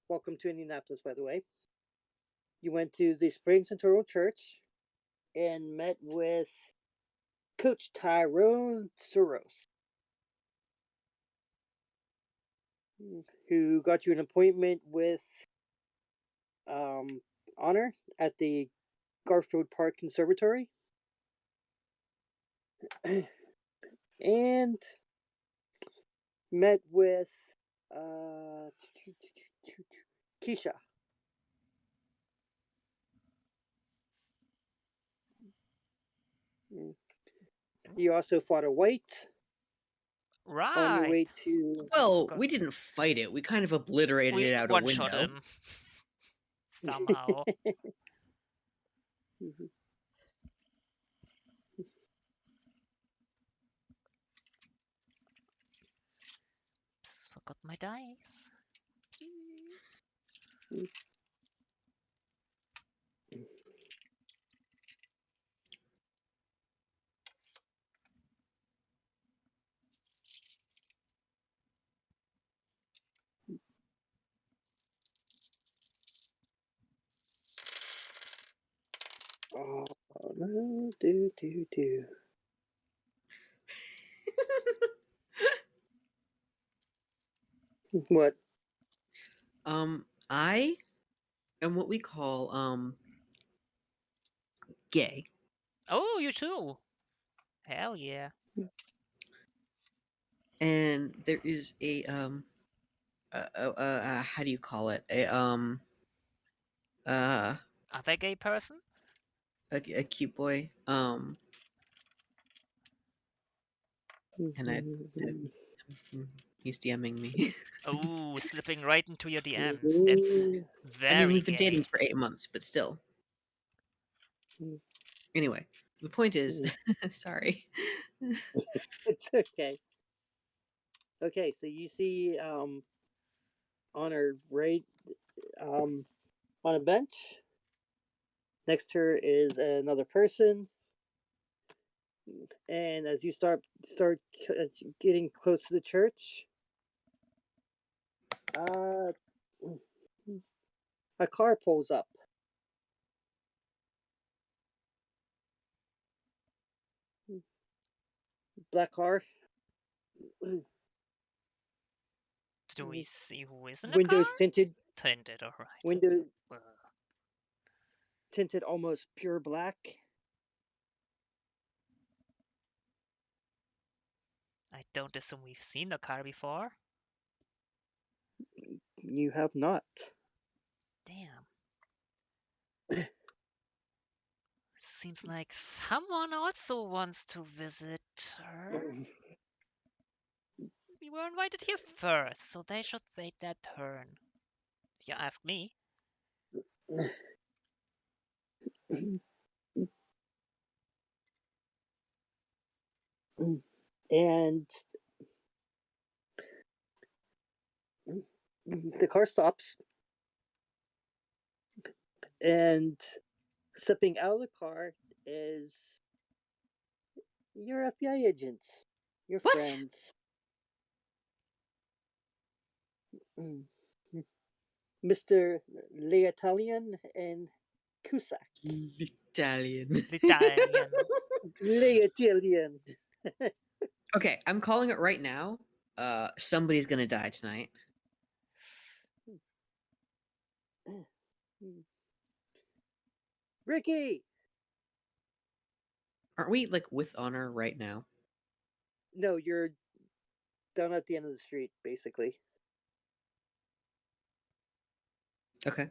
welcome to Indianapolis, by the way. You went to the Springs Internal Church and met with Coach Tyrone Soros, who got you an appointment with Honor at the Garfield Park Conservatory. And met with Keisha. You also fought a white on your Right. way to. Well, we didn't fight it. We kind of obliterated We it out a one-shot window. him. Somehow. Oops, forgot my dice. Oh no, do. What? I am what we call gay. Oh, you too. Hell yeah. And there is a how do you call it? Other gay person? A cute boy. And he's DMing me. Oh, slipping right into your DMs. That's very I mean, we've been gay. dating for 8 months, but still. Anyway, the point is, sorry. It's okay. Okay, so you see Honor right on a bench. Next to her is another person. And as you start getting close to the church, a car pulls up. Black car. Do we see who is in the Windows car? tinted. Tinted, alright. Windows tinted almost pure black. I don't assume we've seen the car before. You have not. Damn. Seems like someone also wants to visit her. We were invited here first, so they should wait their turn. If you ask me. And the car stops. And stepping out of the car is your FBI agents, your What? friends. Mr. Leitalian and Cusack. Italian. Italian. Leitalian. Okay, I'm calling it right now. Somebody's gonna die tonight. Ricky! Aren't we like with Honor right now? No, you're down at the end of the street, basically. Okay.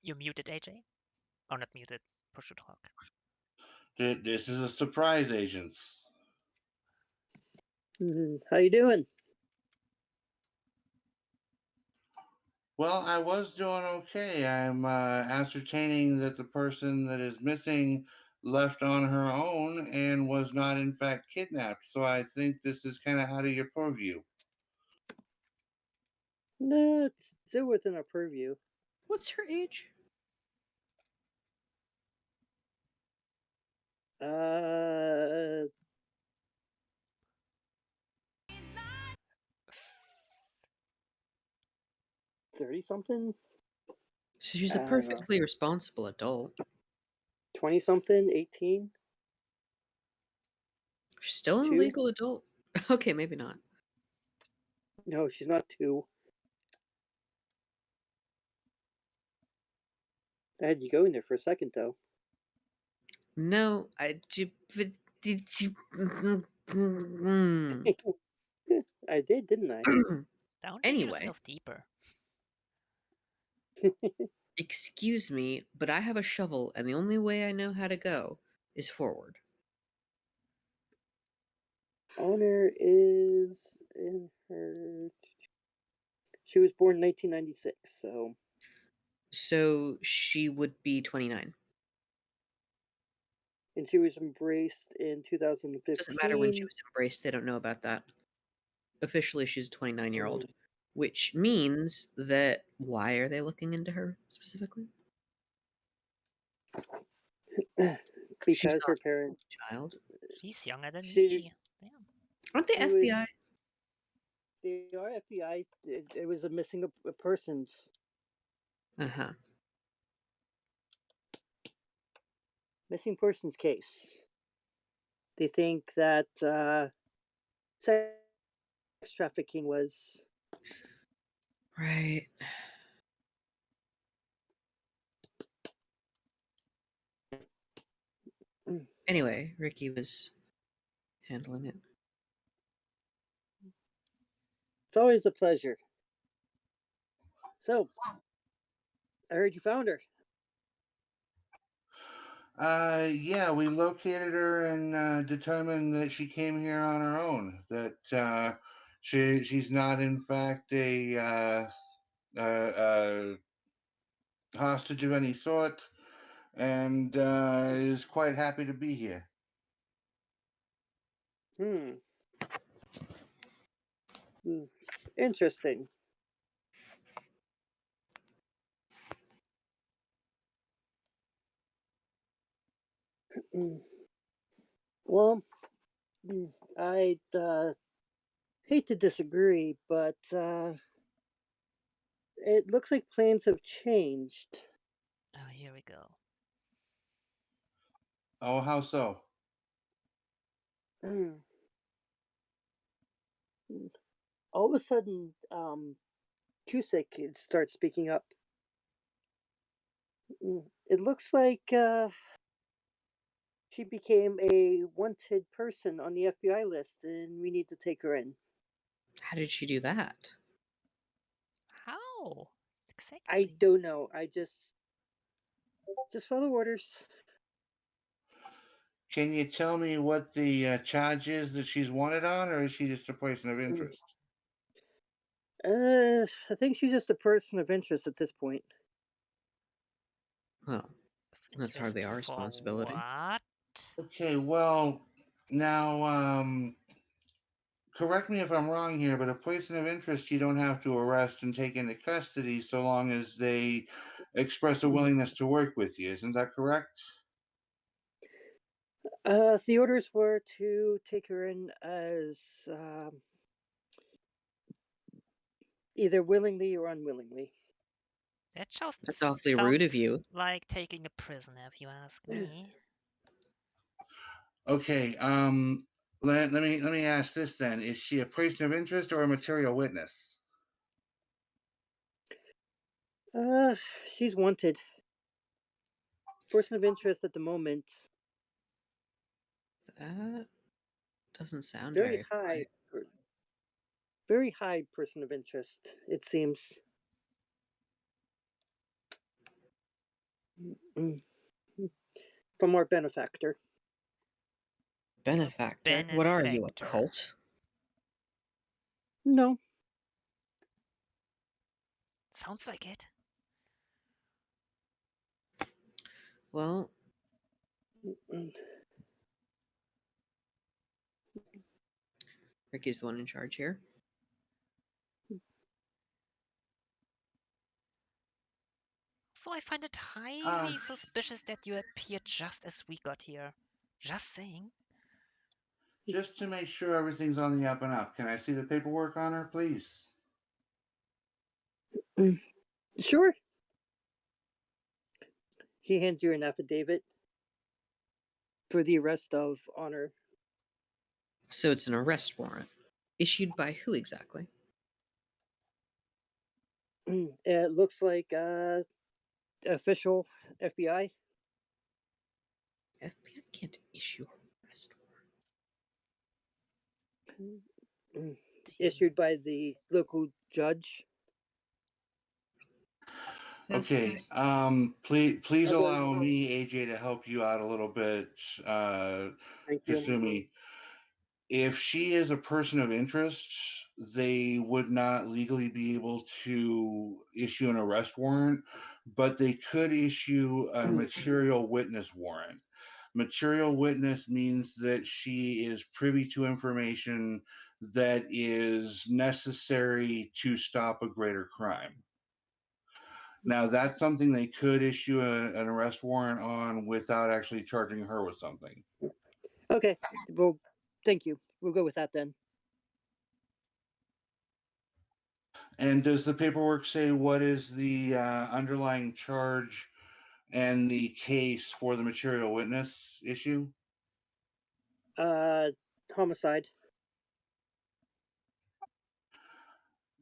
You muted, AJ? Or not muted, push to talk. This is a surprise, agents. How you doing? Well, I was doing okay. I'm ascertaining that the person that is missing left on her own and was not, in fact, kidnapped. So I think this is kind of out of your purview. No, it's still within our purview. What's her age? 30-something? So she's I a don't know. perfectly responsible adult. 20-something? 18? She's still an 2? legal adult. Okay, maybe not. No, she's not 2. I had you going there for a second, though. No, but did you? Mm. I did, didn't I? Don't dig Anyway, yourself deeper. excuse me, but I have a shovel, and the only way I know how to go is forward. Honor is in her. She was born in 1996, so. So she would be 29. And she was embraced in 2015. Doesn't matter when she was embraced, they don't know about that. Officially, she's a 29-year-old, which means that why are they looking into her specifically? She's Because not her parents. a child. She's younger than She- me. Damn. Aren't they She was- FBI? They are FBI. It was a missing of persons. Uh-huh. Missing persons case. They think that sex trafficking was. Right. Anyway, Ricky was handling it. It's always a pleasure. So, I heard you found her. Yeah, we located her and determined that she came here on her own. That she's not, in fact, a hostage of any sort, and is quite happy to be here. Hmm. Interesting. Well, I hate to disagree, but it looks like plans have changed. Oh, here we go. Oh, how so? All of a sudden, Cusick starts speaking up. It looks like she became a wanted person on the FBI list, and we need to take her in. How did she do that? How? Exactly. I don't know. I just follow orders. Can you tell me what the charge is that she's wanted on, or is she just a person of interest? I think she's just a person of interest at this point. Well, that's hardly our Interest for responsibility. What? Okay, well, now, correct me if I'm wrong here, but a person of interest you don't have to arrest and take into custody so long as they express a willingness to work with you. Isn't that correct? The orders were to take her in as either willingly or unwillingly. That just That's awfully rude of sounds you. like taking a prisoner, if you ask me. Okay, let me ask this then: is she a person of interest or a material witness? She's wanted. Person of interest at the moment. That doesn't sound Very very high. polite. Very high person of interest, it seems. Mm. From our benefactor. Benefactor? What are you, a Benefactor. cult? No. Sounds like it. Well, Mm. Ricky's the one in charge here. So I find it highly suspicious that you appeared just as we got here. Just saying. Just to make sure everything's on the up and up, can I see the paperwork on her, please? Sure. He hands you an affidavit for the arrest of Honor. So it's an arrest warrant. Issued by who exactly? It looks like official FBI. FBI can't issue an arrest warrant. Issued by the local judge. Okay. Please Although- allow me, AJ, to help you out a little bit. Thank you. Kasumi, if she is a person of interest, they would not legally be able to issue an arrest warrant, but they could issue a material witness warrant. Material witness means that she is privy to information that is necessary to stop a greater crime. Now, that's something they could issue an arrest warrant on without actually charging her with something. Okay. Well, thank you. We'll go with that then. And does the paperwork say what is the underlying charge and the case for the material witness issue? Homicide.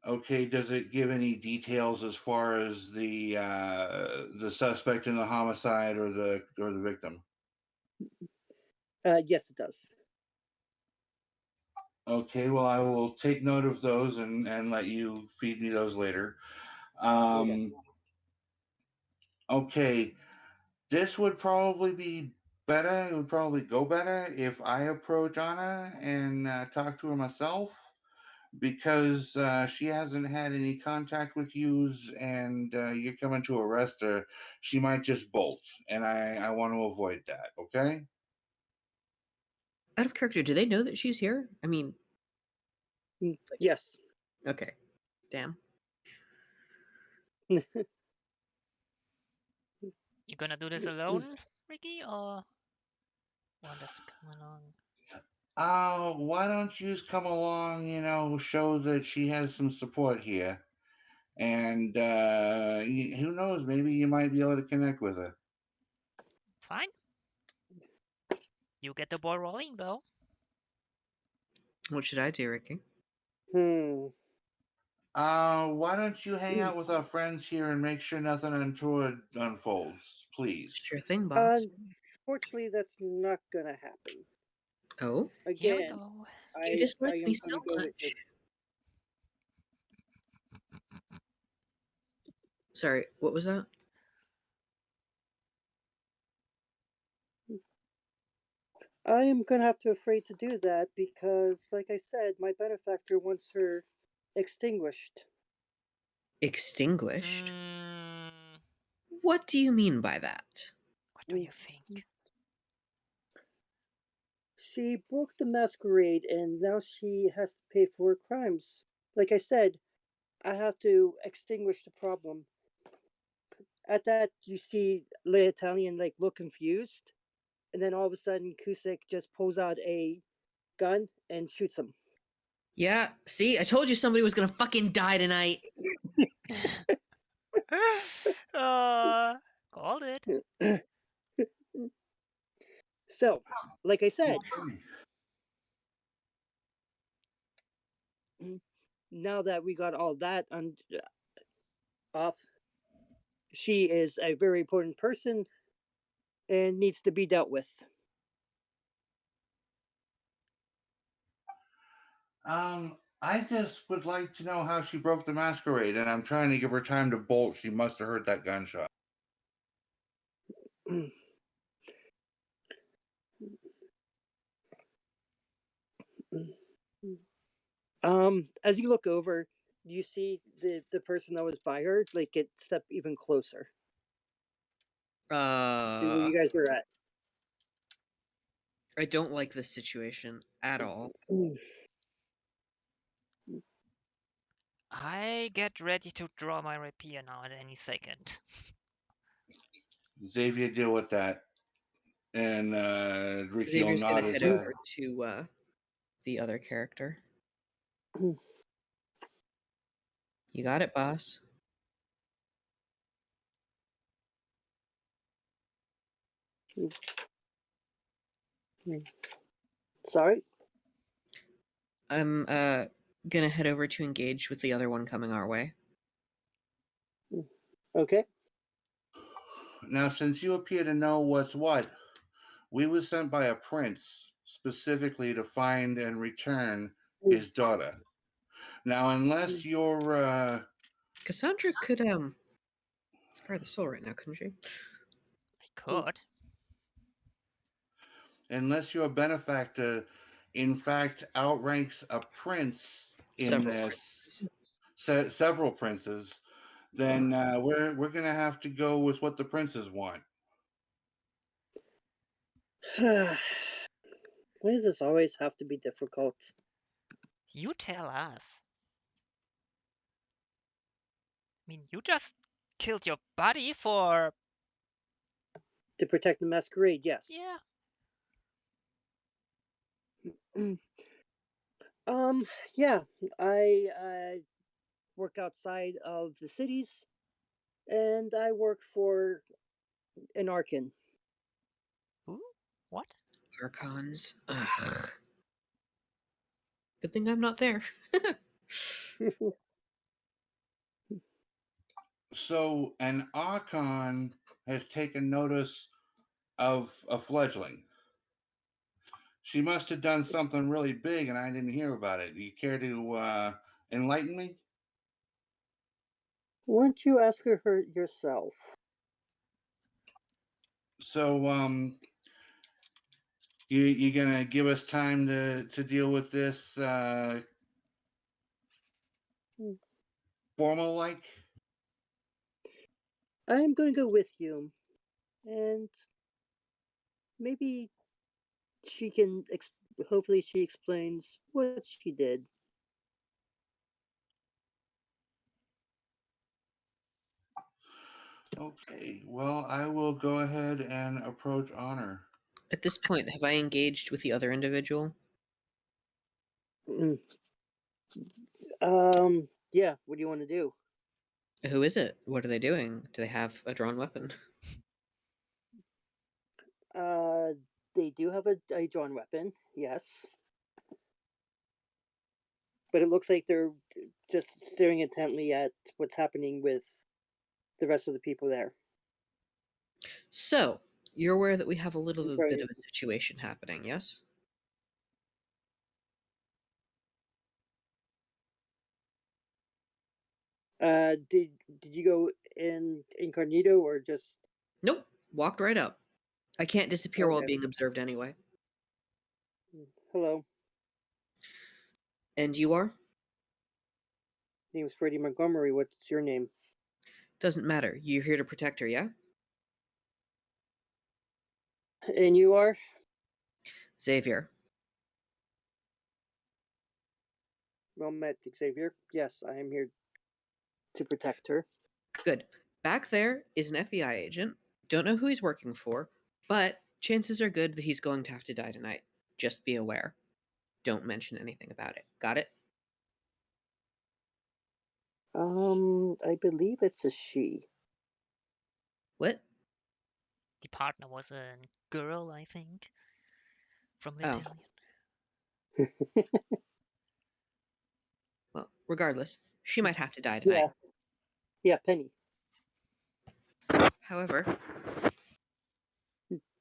Okay, does it give any details as far as the suspect in the homicide or the victim? Yes, it does. Okay, well, I will take note of those and let you feed me those later. Okay, this would probably be better. It would probably go better if I approach Anna and talk to her myself, because she hasn't had any contact with yous, and you're coming to arrest her. She might just bolt, and I want to avoid that. Okay. Out of character, do they know that she's here? I mean, Yes. okay. Damn. You gonna do this alone, Ricky, or want us to come along? Why don't you just come along? Show that she has some support here, and who knows? Maybe you might be able to connect with her. Fine. You get the ball rolling, though. What should I do, Ricky? Why don't you hang out with our friends here and make sure nothing untoward unfolds, please? Sure thing, boss. Unfortunately, that's not gonna happen. Oh? Here we Again, go. You just like me so go with much. Sorry, what was that? I am gonna have to afraid to do that because, like I said, my benefactor wants her extinguished. Extinguished? Mm, What do you mean by that? what do you think? She broke the masquerade and now she has to pay for her crimes. Like I said, I have to extinguish the problem. At that, you see the Italian look confused, and then all of a sudden, Kusik just pulls out a gun and shoots him. Yeah, see, I told you somebody was gonna fucking die tonight. Called it. So, like I said, now that we got all that off, she is a very important person and needs to be dealt with. I just would like to know how she broke the masquerade, and I'm trying to give her time to bolt. She must have heard that gunshot. As you look over, you see the person that was by her get step even closer to where you guys are at. I don't like this situation at all. I get ready to draw my rapier now at any second. Xavier, deal with that. And Ricky will Xavier's nod gonna his head head. over to the other character. You got it, boss. Sorry. I'm gonna head over to engage with the other one coming our way. Okay. Now, since you appear to know what's what, we were sent by a prince specifically to find and return his daughter. Now, unless you're Cassandra could scar the soul right now, couldn't she? I could. unless your benefactor in fact outranks a prince in Several this several princes, then we're gonna have to go with what the princes want. Why does this always have to be difficult? You tell us. I mean, you just killed your buddy for... To protect the masquerade, yes. Yeah. Yeah, I work outside of the cities, and I work for an Archon. Who? What? Archons. Ugh. Good thing I'm not there. So an archon has taken notice of a fledgling. She must have done something really big, and I didn't hear about it. You care to enlighten me? Why don't you ask her yourself? So, you gonna give us time to deal with this formal like? I'm going to go with you, and maybe she can. Hopefully, she explains what she did. Okay, well, I will go ahead and approach Honor. At this point, have I engaged with the other individual? Mm. Yeah. What do you want to do? Who is it? What are they doing? Do they have a drawn weapon? Uh, they do have a drawn weapon, yes, but it looks like they're just staring intently at what's happening with the rest of the people there. So, you're aware that we have a little Right. bit of a situation happening, yes? Did you go in incognito or just? Nope. Walked right up. I can't disappear while Okay. being observed anyway. Hello, And you are? name's Freddie Montgomery. What's your name? Doesn't matter. You're here to protect her, yeah? And you are? Xavier. Well met, Xavier. Yes, I am here to protect her. Good. Back there is an FBI agent. Don't know who he's working for, but chances are good that he's going to have to die tonight. Just be aware. Don't mention anything about it. Got it? I believe it's a she. What? The partner was a girl, I think. From the Oh. Italian. Well, regardless, she might have to die tonight. Yeah, Penny. However,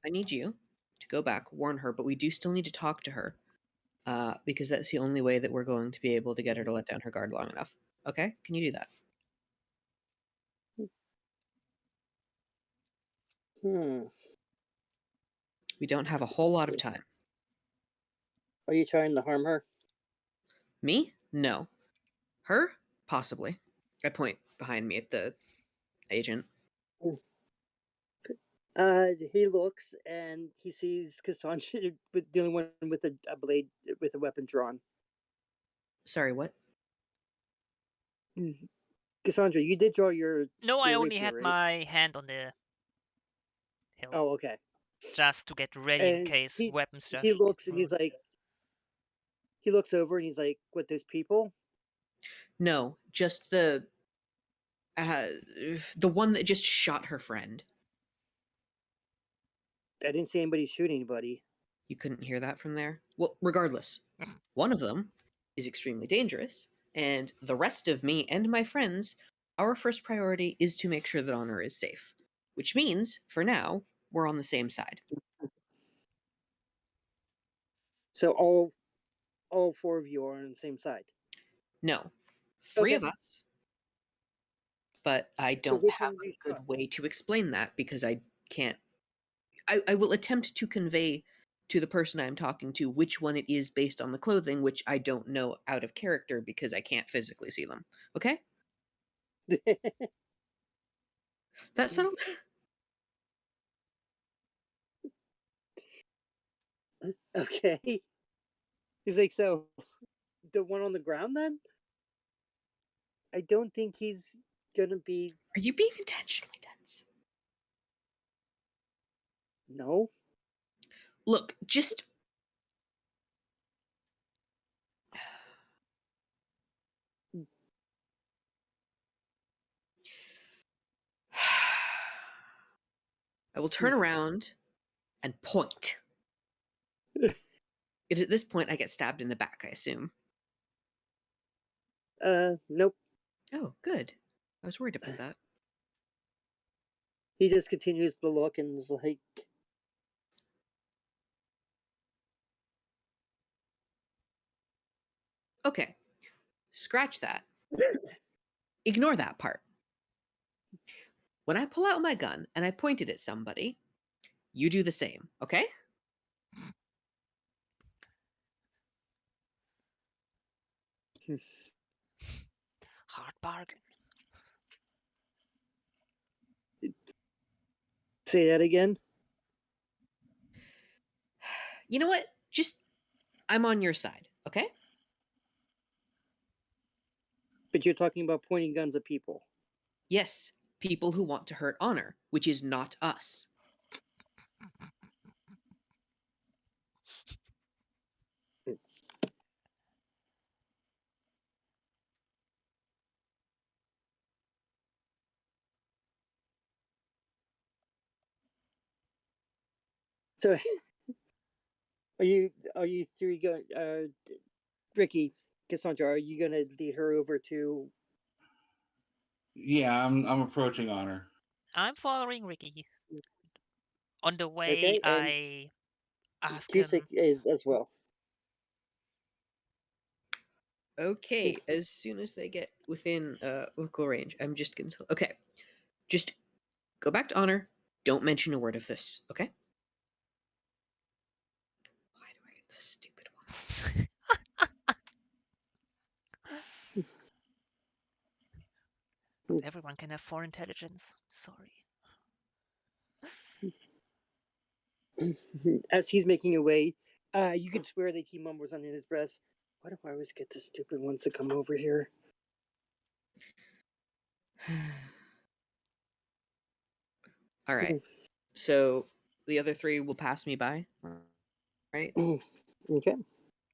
I need you to go back, warn her, but we do still need to talk to her. Because that's the only way that we're going to be able to get her to let down her guard long enough. Okay? Can you do that? We don't have a whole lot of time. Are you trying to harm her? Me? No. Her? Possibly. I point behind me at the agent. He looks and he sees Cassandra with the only one with a blade with a weapon drawn. Sorry, what? Cassandra, you did draw your. No, I your only rapier, had right? my hand on the hilt. Oh, okay. Just to get ready in And case weapons just... he looks and fall. he's like. He looks over and he's like, "What? Those people?" No, just the one that just shot her friend. I didn't see anybody shoot anybody. You couldn't hear that from there? Well, regardless, one of them is extremely dangerous, and the rest of me and my friends, our first priority is to make sure that Honor is safe. Which means, for now, we're on the same side. So all four of you are on the same side. No, three Okay. of us. But I So don't which have one do you a good trust? way to explain that because I can't. I will attempt to convey to the person I'm talking to which one it is based on the clothing, which I don't know out of character because I can't physically see them. Okay? That settled? Okay. He's like, so the one on the ground then? I don't think he's gonna be. Are you being intentionally tense? No. Look, just. I will turn around and point. It is at this point I get stabbed in the back, I assume. Nope. Oh, good. I was worried about that. He just continues to look and is like, Okay. Scratch that. Ignore that part. When I pull out my gun and I point it at somebody, you do the same, okay? Hard bargain. say that again. You know what? Just, I'm on your side, okay? But you're talking about pointing guns at people. Yes, people who want to hurt Honor, which is not us. So are you three going? Ricky, Cassandra, are you gonna lead her over to? Yeah, I'm approaching Honor. I'm following Ricky. On the way, Okay, and I ask Cusick him, is as well. Okay, as soon as they get within vocal range, I'm just gonna tell. Okay, just go back to Honor. Don't mention a word of this, okay? Why do I get the stupid ones? everyone can have 4 intelligence. Sorry. As he's making your way, you can swear that he mumbles under his breath. Why do I always get the stupid ones to come over here? All right. So the other three will pass me by, right? Okay.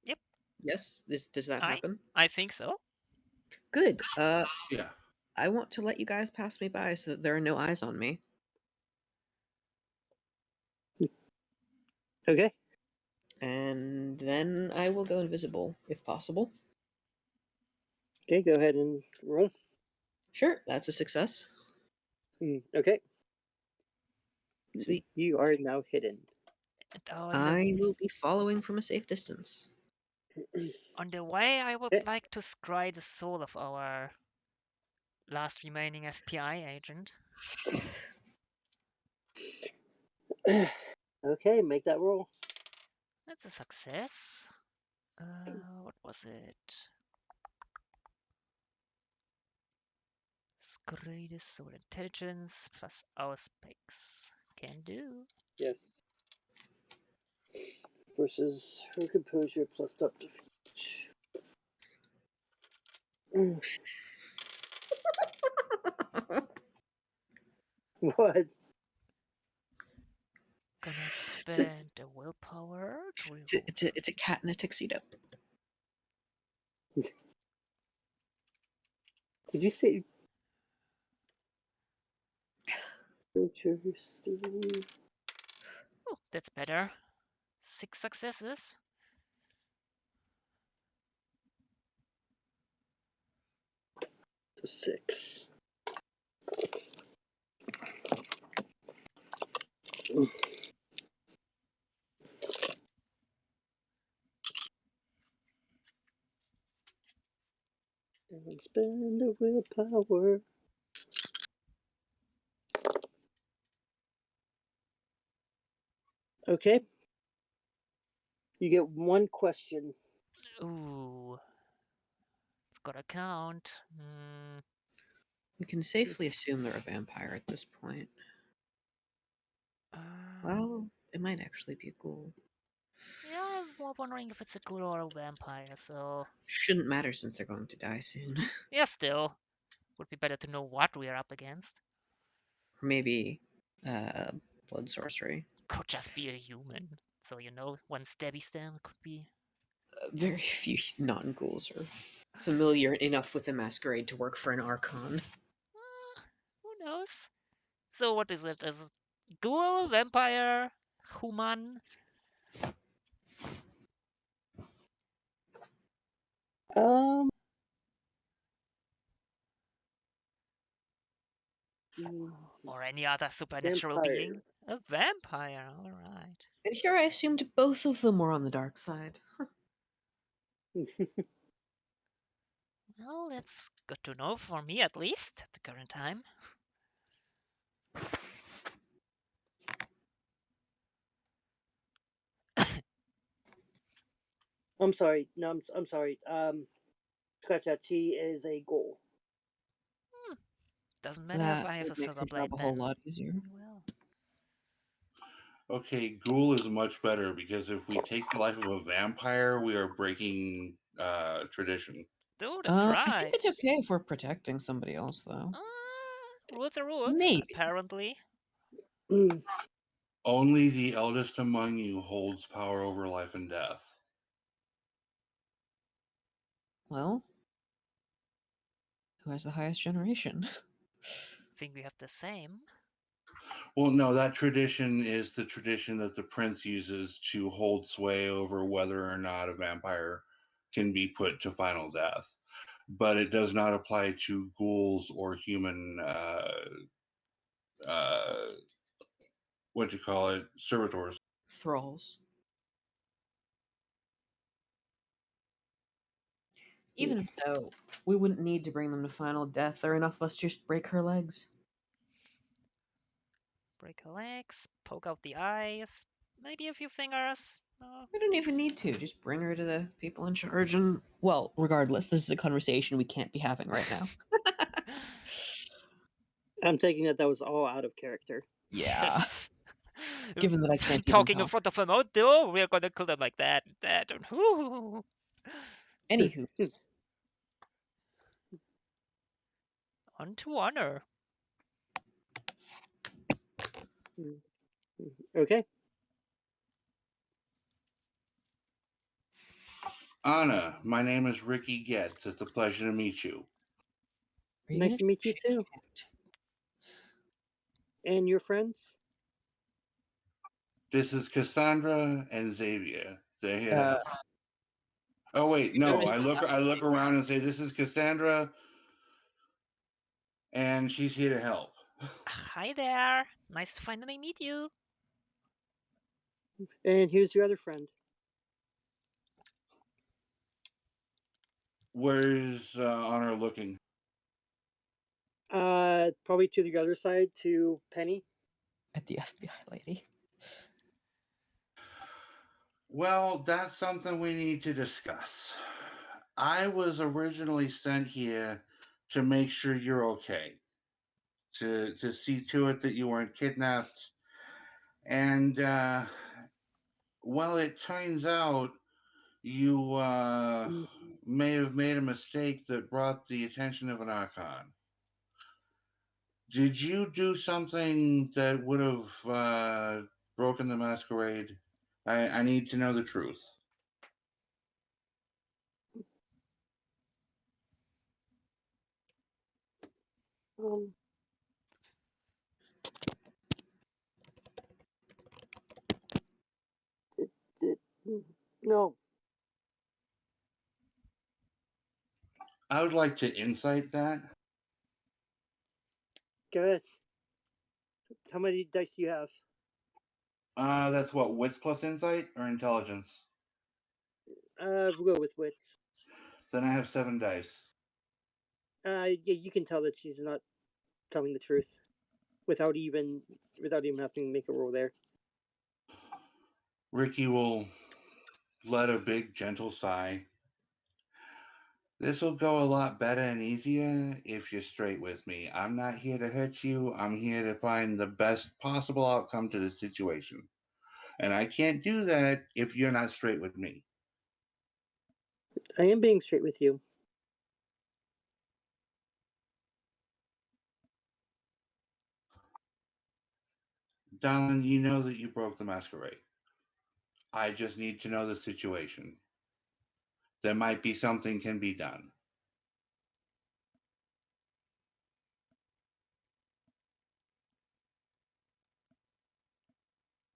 Yep, Yes. Does that happen? I think so. Good. Yeah. I want to let you guys pass me by so that there are no eyes on me. Okay. And then I will go invisible if possible. Okay. Go ahead and roll. Sure, that's a success. Okay. Sweet. You are now hidden. And I will be following from a safe distance. on the way, I would Okay. like to scry the soul of our last remaining FBI agent. Okay. Make that roll. That's a success. What was it? Scry the soul intelligence plus our specs. Can do. Yes. Versus her composure plus up defeat. What? Gonna It's a, spend the willpower to it's a, reroll. it's a, it's a cat in a tuxedo. Did you say? Oh, that's better. 6 successes. So 6. And spend the willpower. Okay. You get 1 question. Ooh. It's gotta count. Hmm. We can safely assume they're a vampire at this point. Uh, Well, it might actually be a ghoul. yeah, I'm more wondering if it's a ghoul or a vampire, so... Shouldn't matter since they're going to die soon. Yeah, still. Would be better to know what we are up against. Or maybe blood sorcery. Could just be a human. So, you know, one stabby stab could be... Very few non-ghouls are familiar enough with the masquerade to work for an archon. Who knows? So what is it? Is it ghoul, vampire, human? Mm, Or any other supernatural Vampire. being? A vampire, alright. And here I assumed both of them were on the dark side. Well, that's good to know for me at least, at the current time. I'm sorry. No, I'm sorry. Scratch that. She is a ghoul. Doesn't matter if That I have would a make silver her blade job a whole then. lot easier. Well, Okay, ghoul is much better because if we take the life of a vampire, we are breaking tradition. dude, that's I right. think it's okay if we're protecting somebody else, though. Rules are rules, Maybe. apparently. Mm, Only the eldest among you holds power over life and death. Well, who has the highest generation? Think we have the same. Well, no, that tradition is the tradition that the prince uses to hold sway over whether or not a vampire can be put to final death. But it does not apply to ghouls or human, what you call it, servitors. Thralls. Even so, we wouldn't need to bring them to final death. There are enough of us to just break her legs. Break her legs, poke out the eyes, maybe a few fingers. We don't even need to. Just bring her to the people in charge and, well, regardless, this is a conversation we can't be having right now. I'm taking that was all out of character. Yeah. Yes. Given that I can't even Talking in talk. front of them, oh, no, we're gonna kill them like that. That. Whoo. Anywho, On to honor. Okay. Anna, my name is Ricky Getz. It's a pleasure to meet you. are you Nice gonna to meet you shake too. his And your friends? This is Cassandra and Xavier. They're here to hand? help. Oh wait, You no. notice I look around and say, "This is Cassandra, and she's here to help." Hi there. Nice to finally meet you. And here's your other friend. Where's Honor looking? Probably to the other side to Penny. at the FBI lady. Well, that's something we need to discuss. I was originally sent here to make sure you're okay, to see to it that you weren't kidnapped, and well, it turns out you Mm, may have made a mistake that brought the attention of an archon. Did you do something that would have broken the masquerade? I need to know the truth. Um, No. I would like to insight that. Go ahead. How many dice do you have? That's what, wits plus insight or intelligence? We'll go with wits. Then I have 7 dice. Yeah, you can tell that she's not telling the truth without even having to make a roll there. Ricky will let a big, gentle sigh. This'll go a lot better and easier if you're straight with me. I'm not here to hurt you. I'm here to find the best possible outcome to the situation. And I can't do that if you're not straight with me. I am being straight with you. Darling, you know that you broke the masquerade. I just need to know the situation. There might be something can be done.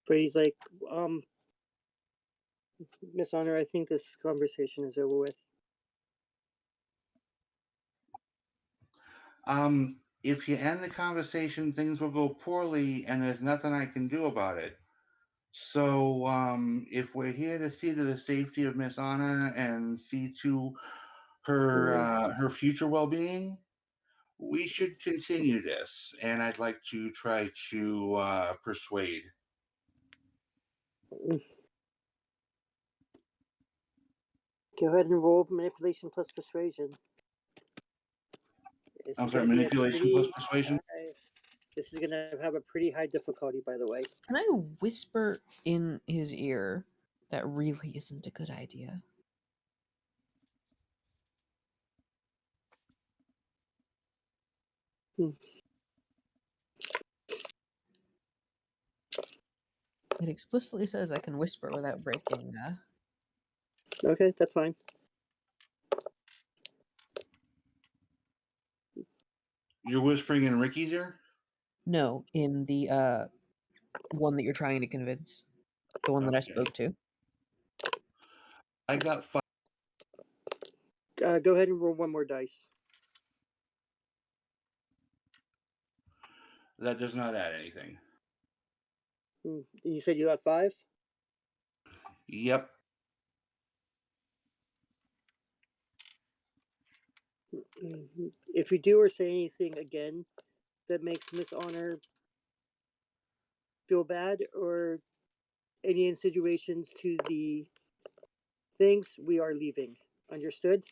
But he's like, Miss Honor, I think this conversation is over with. If you end the conversation, things will go poorly and there's nothing I can do about it. So, if we're here to see to the safety of Miss Anna and see to her future well-being, we should continue this. And I'd like to try to persuade. Go ahead and roll manipulation plus persuasion. I'm sorry, manipulation plus persuasion. This is gonna have a pretty high difficulty, by the way. Can I whisper in his ear that really isn't a good idea? It explicitly says I can whisper without breaking. Okay, that's fine. You're whispering in Ricky's ear? No, in the one that you're trying to convince, the one that I Okay. spoke to. I got 5. Go ahead and roll one more dice. That does not add anything. You said you got 5? Yep. If you do or say anything again that makes Miss Honor feel bad or any insinuations to the things, we are leaving. Understood?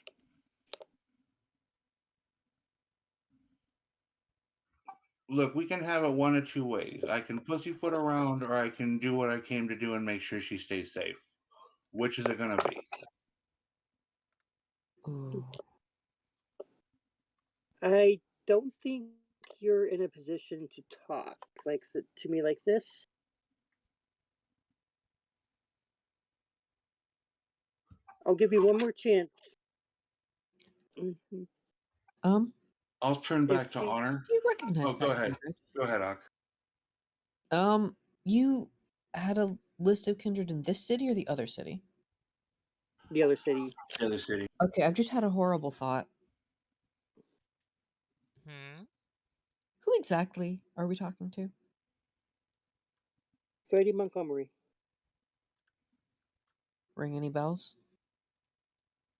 Look, we can have it one of 2 ways. I can pussyfoot around, or I can do what I came to do and make sure she stays safe. Which is it going to be? Ooh. I don't think you're in a position to talk to me like this. I'll give you one more chance. Mm-hmm. I'll turn back If to you- Honor. Do you recognize Oh, that? go ahead. Kindred? Go ahead, Ock. You had a list of kindred in this city or the other city? The other city. The other city. Okay, I've just had a horrible thought. Hmm? Who exactly are we talking to? Freddie Montgomery. Ring any bells?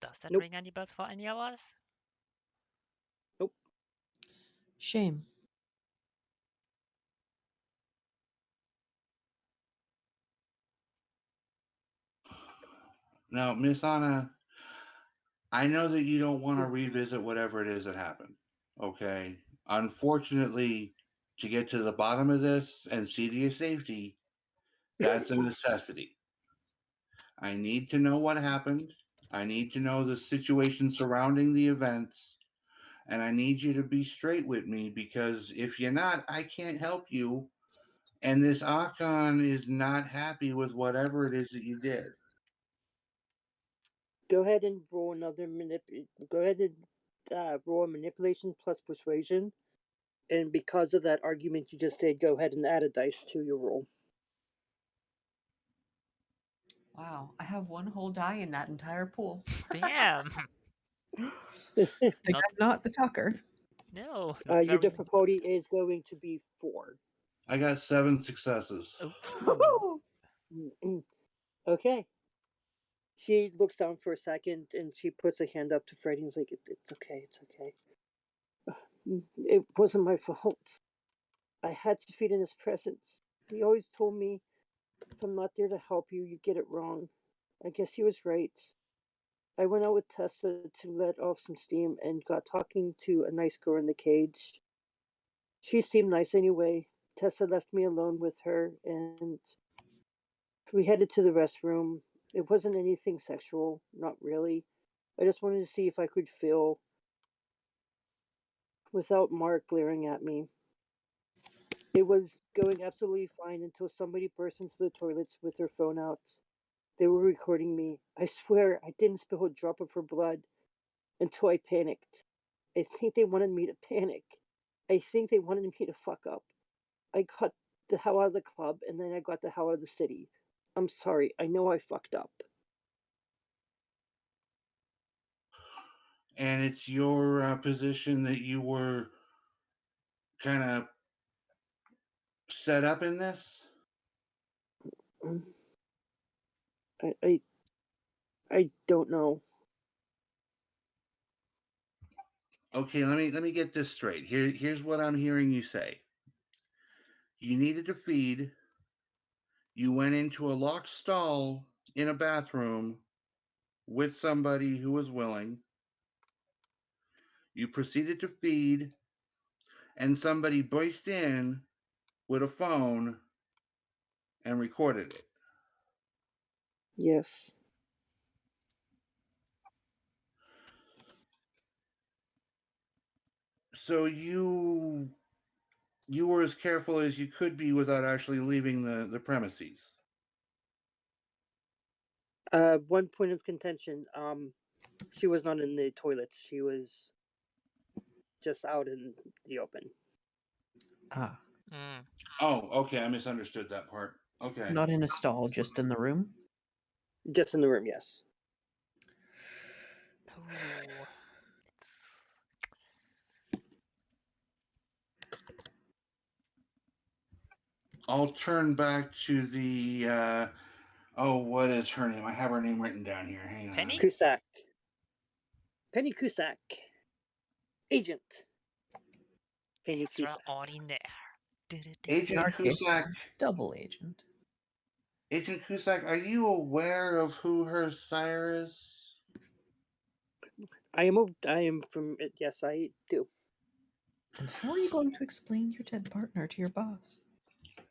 Does that Nope. ring any bells for any of us? Nope. Shame. Now, Miss Anna, I know that you don't want to revisit whatever it is that happened. Okay. Unfortunately, to get to the bottom of this and see to your safety, that's a necessity. I need to know what happened. I need to know the situation surrounding the events. And I need you to be straight with me, because if you're not, I can't help you. And this Archon is not happy with whatever it is that you did. Go ahead and roll another Go ahead and roll a manipulation plus persuasion, and because of that argument you just did, go ahead and add a dice to your roll. Wow, I have one whole die in that entire pool. Damn. I think Not- I'm not the talker. No, not Your very. difficulty is going to be 4. I got 7 successes. Ooh. Okay. She looks down for a second and she puts a hand up to Freddy and is like, it's okay, it's okay. It wasn't my fault. I had to feed in his presence. He always told me if I'm not there to help you, you get it wrong. I guess he was right. I went out with Tessa to let off some steam and got talking to a nice girl in the cage. She seemed nice anyway. Tessa left me alone with her and we headed to the restroom. It wasn't anything sexual, not really. I just wanted to see if I could feel without Mark glaring at me. It was going absolutely fine until somebody burst into the toilets with their phone out. They were recording me. I swear I didn't spill a drop of her blood until I panicked. I think they wanted me to panic. I think they wanted me to fuck up. I got the hell out of the club and then I got the hell out of the city. I'm sorry. I know I fucked up. And it's your position that you were kind of set up in this? I, I, I don't know. Okay, let me get this straight. Here's what I'm hearing you say. You needed to feed. You went into a locked stall in a bathroom with somebody who was willing. You proceeded to feed, and somebody burst in with a phone and recorded it. Yes. So you were as careful as you could be without actually leaving the premises. One point of contention. She was not in the toilets. She was just out in the open. Ah, Mm. Oh, okay, I misunderstood that part. Okay. not in a stall, just in the room. Just in the room, yes. Ooh. It's... I'll turn back to the oh, what is her name? I have her name written down here. Hang on. Penny? Cusack. Penny Cusack. Agent. Penny Cusack. Extraordinaire. Agent Anarchist, Cusack. double agent. Agent Cusack, are you aware of who her sire is? I am from. Yes, I do. And how are you going to explain your dead partner to your boss?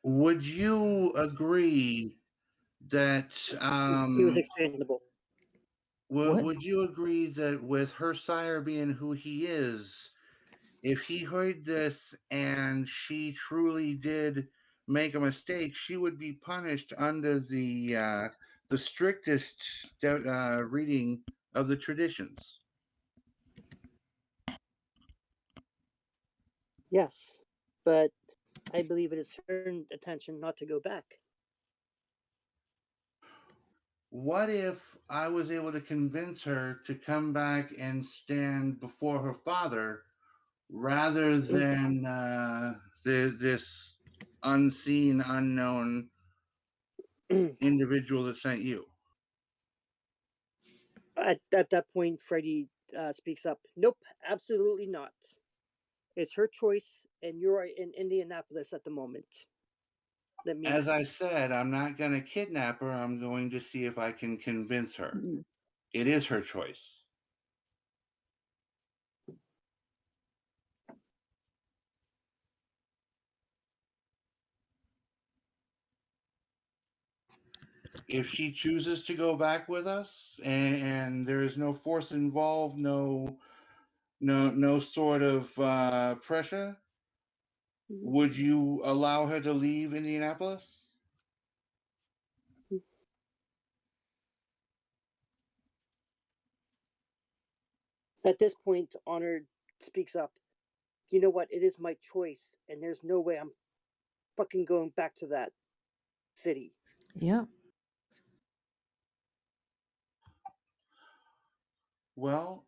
Would you agree that He was expandable. What? would you agree that with her sire being who he is, if he heard this and she truly did make a mistake, she would be punished under the strictest reading of the traditions. Yes, but I believe it is her intention not to go back. What if I was able to convince her to come back and stand before her father rather than this unseen, unknown individual that sent you? At that point, Freddy speaks up. Nope, absolutely not. It's her choice, and you're in Indianapolis at the moment. Let me. As I said, I'm not going to kidnap her. I'm going to see if I can convince her. It is her choice. If she chooses to go back with us and there is no force involved, no sort of pressure, would you allow her to leave Indianapolis? At this point, Honor speaks up. You know what? It is my choice, and there's no way I'm fucking going back to that city. Yeah. Well,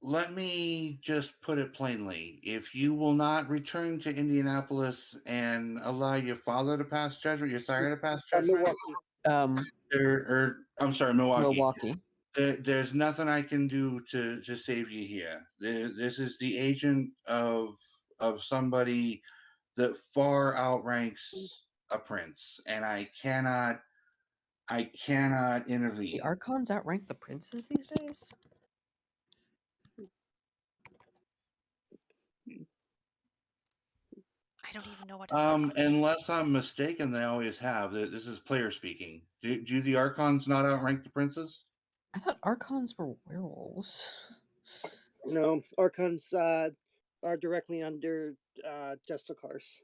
let me just put it plainly. If you will not return to Indianapolis and allow your father to pass judgment, your sire to pass judgment, Milwaukee. or I'm sorry, Milwaukee. Milwaukee. There's nothing I can do to save you here. This is the agent of somebody that far outranks a prince, and I cannot The intervene. Archons outrank the princes these days? I don't even know what an Archon is. Unless I'm mistaken, they always have. This is player speaking. Do the Archons not outrank the princes? I thought Archons were werewolves. No, Archons are directly under Justicars.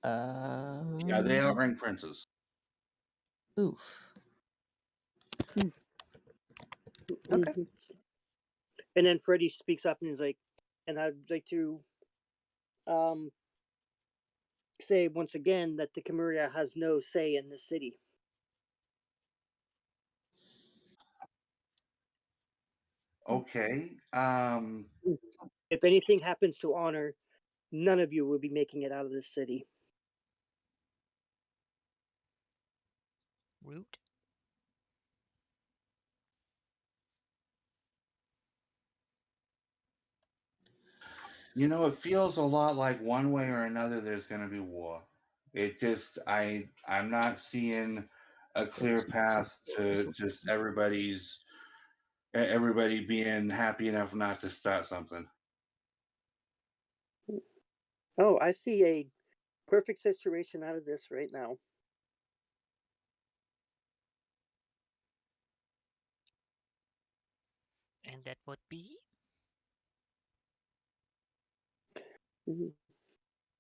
Yeah, they outrank princes. Oof. Okay. Mhm. And then Freddy speaks up and is like, and I'd like to um, say once again that the Camarilla has no say in the city. Okay. If anything happens to Honor, none of you will be making it out of this city. Rude. You know, it feels a lot like one way or another there's going to be war. It just I'm not seeing a clear path to just everybody being happy enough not to start something. Oh, I see a perfect situation out of this right now. And that would be?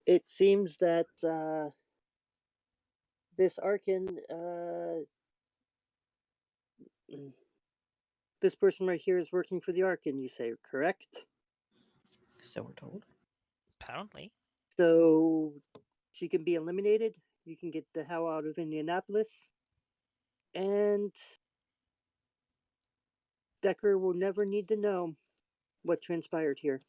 It seems that this Arkan, this person right here is working for the Arkan, you say, correct? So we're told. Apparently. So she can be eliminated. You can get the hell out of Indianapolis. And Decker will never need to know what transpired here.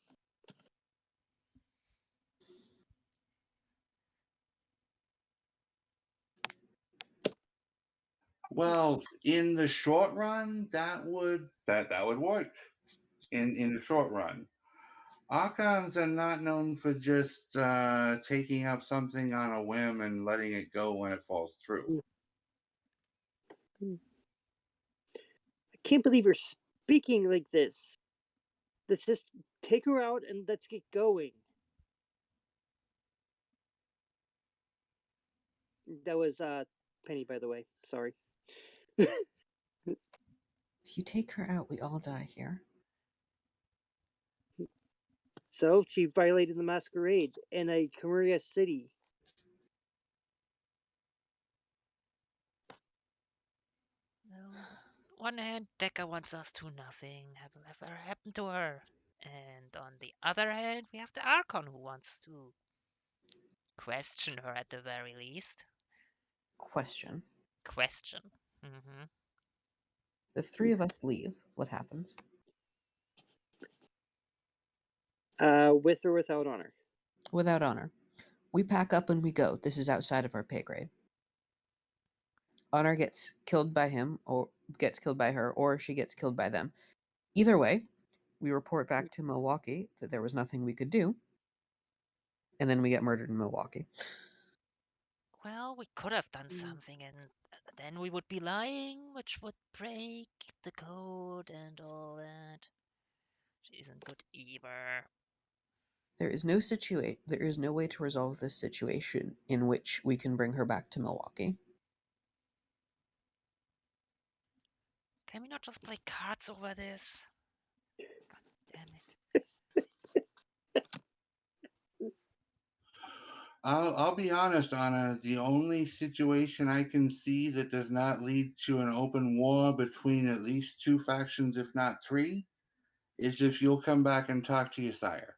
Well, in the short run, that would work. In the short run, Archons are not known for just taking up something on a whim and letting it go when it falls through. I can't believe you're speaking like this. Let's just take her out and let's get going. That was Penny, by the way. Sorry. If you take her out, we all die here. So she violated the masquerade in a Korea city. Well, on one hand, Decker wants us to nothing have ever happened to her. And on the other hand, we have the Archon who wants to question her at the very least. Question. Question. Mm-hmm. The three of us leave. What happens? With or without honor. Without honor. We pack up and we go. This is outside of our pay grade. Honor gets killed by him, or gets killed by her, or she gets killed by them. Either way, we report back to Milwaukee that there was nothing we could do, and then we get murdered in Milwaukee. Well, we could have done something, and then we would be lying, which would break the code and all that. Which isn't good either. There is no way to resolve this situation in which we can bring her back to Milwaukee. Can we not just play cards over this? God damn it. I'll be honest, Anna. The only situation I can see that does not lead to an open war between at least two factions, if not three, is if you'll come back and talk to your sire.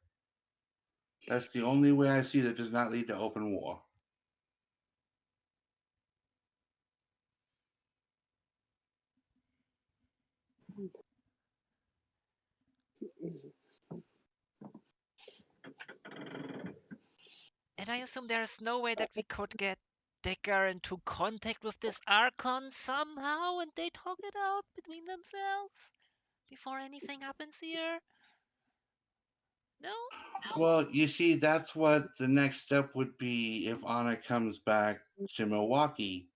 That's the only way I see that does not lead to open war. And I assume there's no way that we could get Decker into contact with this Archon somehow and they talk it out between themselves before anything happens here? No? Well, you see, that's what the next step would be if Anna comes back to Milwaukee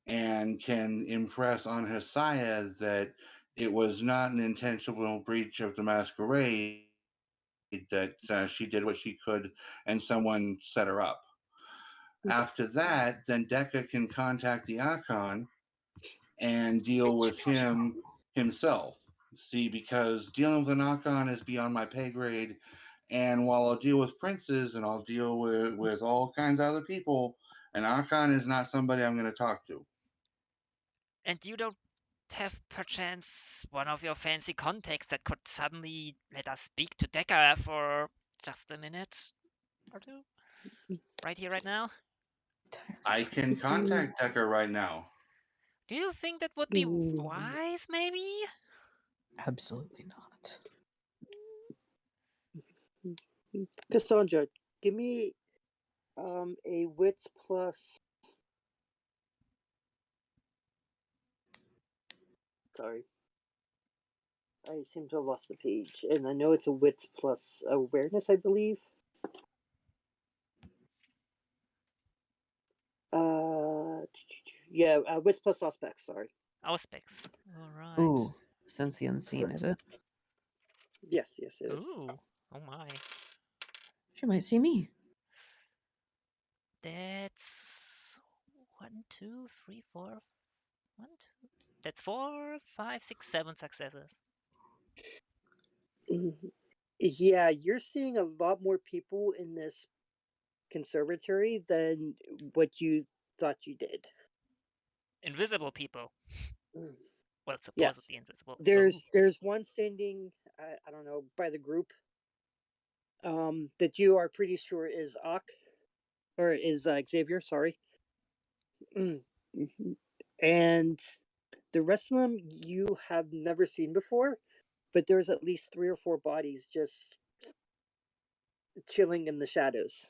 and can impress on Hisaya that it was not an intentional breach of the masquerade, that she did what she could and someone set her up. After that, then Decca can contact the Archon and deal with him himself. See, because dealing with an Archon is beyond my pay grade. And while I'll deal with princes and I'll deal with all kinds of other people, an Archon is not somebody I'm going to talk to. And you don't have perchance one of your fancy contacts that could suddenly let us speak to Decker for just a minute or two? Right here, right now? I can contact Decker right now. Do you think that would be wise, maybe? Absolutely not. Cassandra, give me a wits plus. Sorry, I seem to have lost the page, and I know it's a wits plus awareness, I believe. Yeah, wits plus aspects. Sorry. Auspex. Alright. Ooh, sense the unseen, is it? Yes, it is. Ooh. Oh my. She might see me. That's 1, 2, 3, 4. 1, 2. That's 4, 5, 6, 7 successes. Yeah, you're seeing a lot more people in this conservatory than what you thought you did. Invisible people. Well, Yes. supposedly invisible. There's one standing, I don't know, by the group that you are pretty sure is or is Xavier, sorry. And the rest of them you have never seen before, but there's at least 3 or 4 bodies just chilling in the shadows.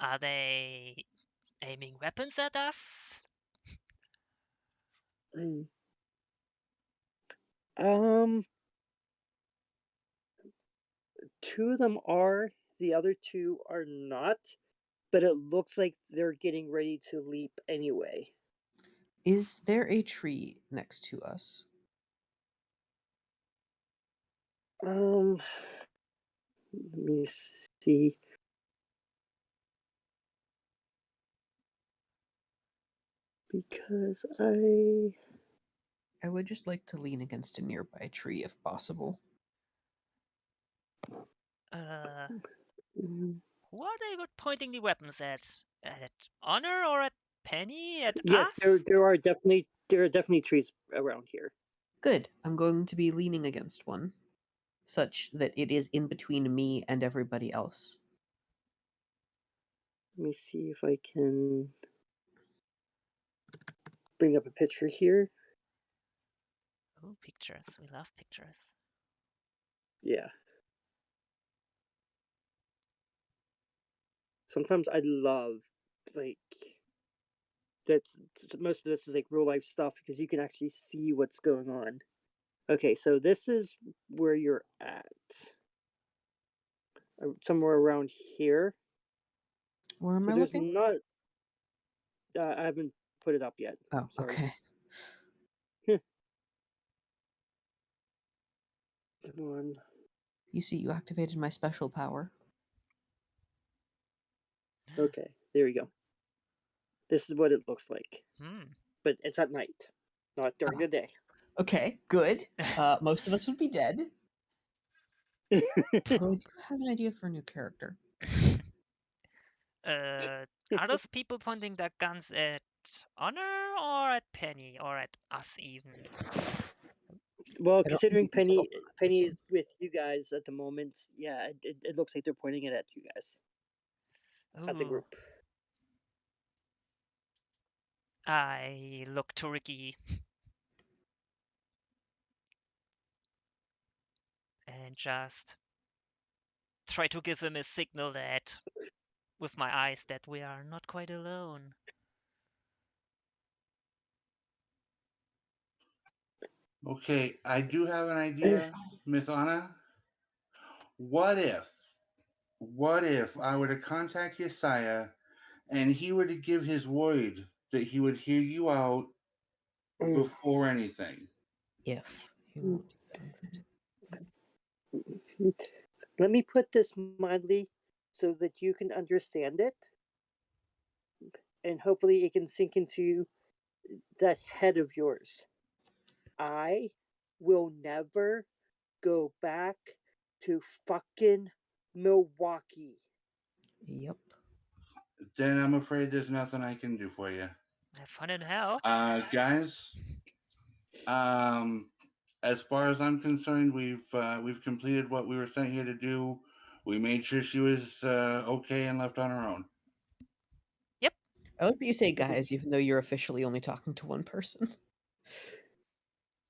Are they aiming weapons at us? Um, 2 of them are, the other 2 are not, but it looks like they're getting ready to leap anyway. Is there a tree next to us? Let me see. Because I would just like to lean against a nearby tree if possible. Mm, Who are they pointing the weapons at? At Honor or at Penny? At yes, us? there are definitely trees around here. Good. I'm going to be leaning against one, such that it is in between me and everybody else. Let me see if I can bring up a picture here. Oh, pictures. We love pictures. Yeah. Sometimes I love like that's most of this is like real life stuff because you can actually see what's going on. Okay, so this is where you're at. Somewhere around here. Where am So I there's looking? not. I haven't put it up yet. Oh, Sorry. okay. Come on. You see, you activated my special power. Okay, there you go. This is what it looks like. Hmm. But it's at night, not during the day. Okay, good. Most of us would be dead. Although I do have an idea for a new character. Are those people pointing their guns at Honor or at Penny or at us even? Well, I don't considering think we told Penny this is with you guys at the moment, yeah, it looks like they're pointing it at you guys, at the Ooh. group. I look to Ricky. and just try to give him a signal that, with my eyes, that we are not quite alone. Okay, I do have an idea, Miss Anna. What if, what if I were to contact Yesiah and he were to give his word that he would hear you out before anything? If he won't do Let me put this mildly so that you can understand it, and hopefully it can sink into that head of yours. I will never go back to fucking Milwaukee. Yep. Then I'm afraid there's nothing I can do for you. Have fun in hell. Guys, as far as I'm concerned, we've completed what we were sent here to do. We made sure she was okay and left on her own. Yep. I like that you say guys, even though you're officially only talking to one person.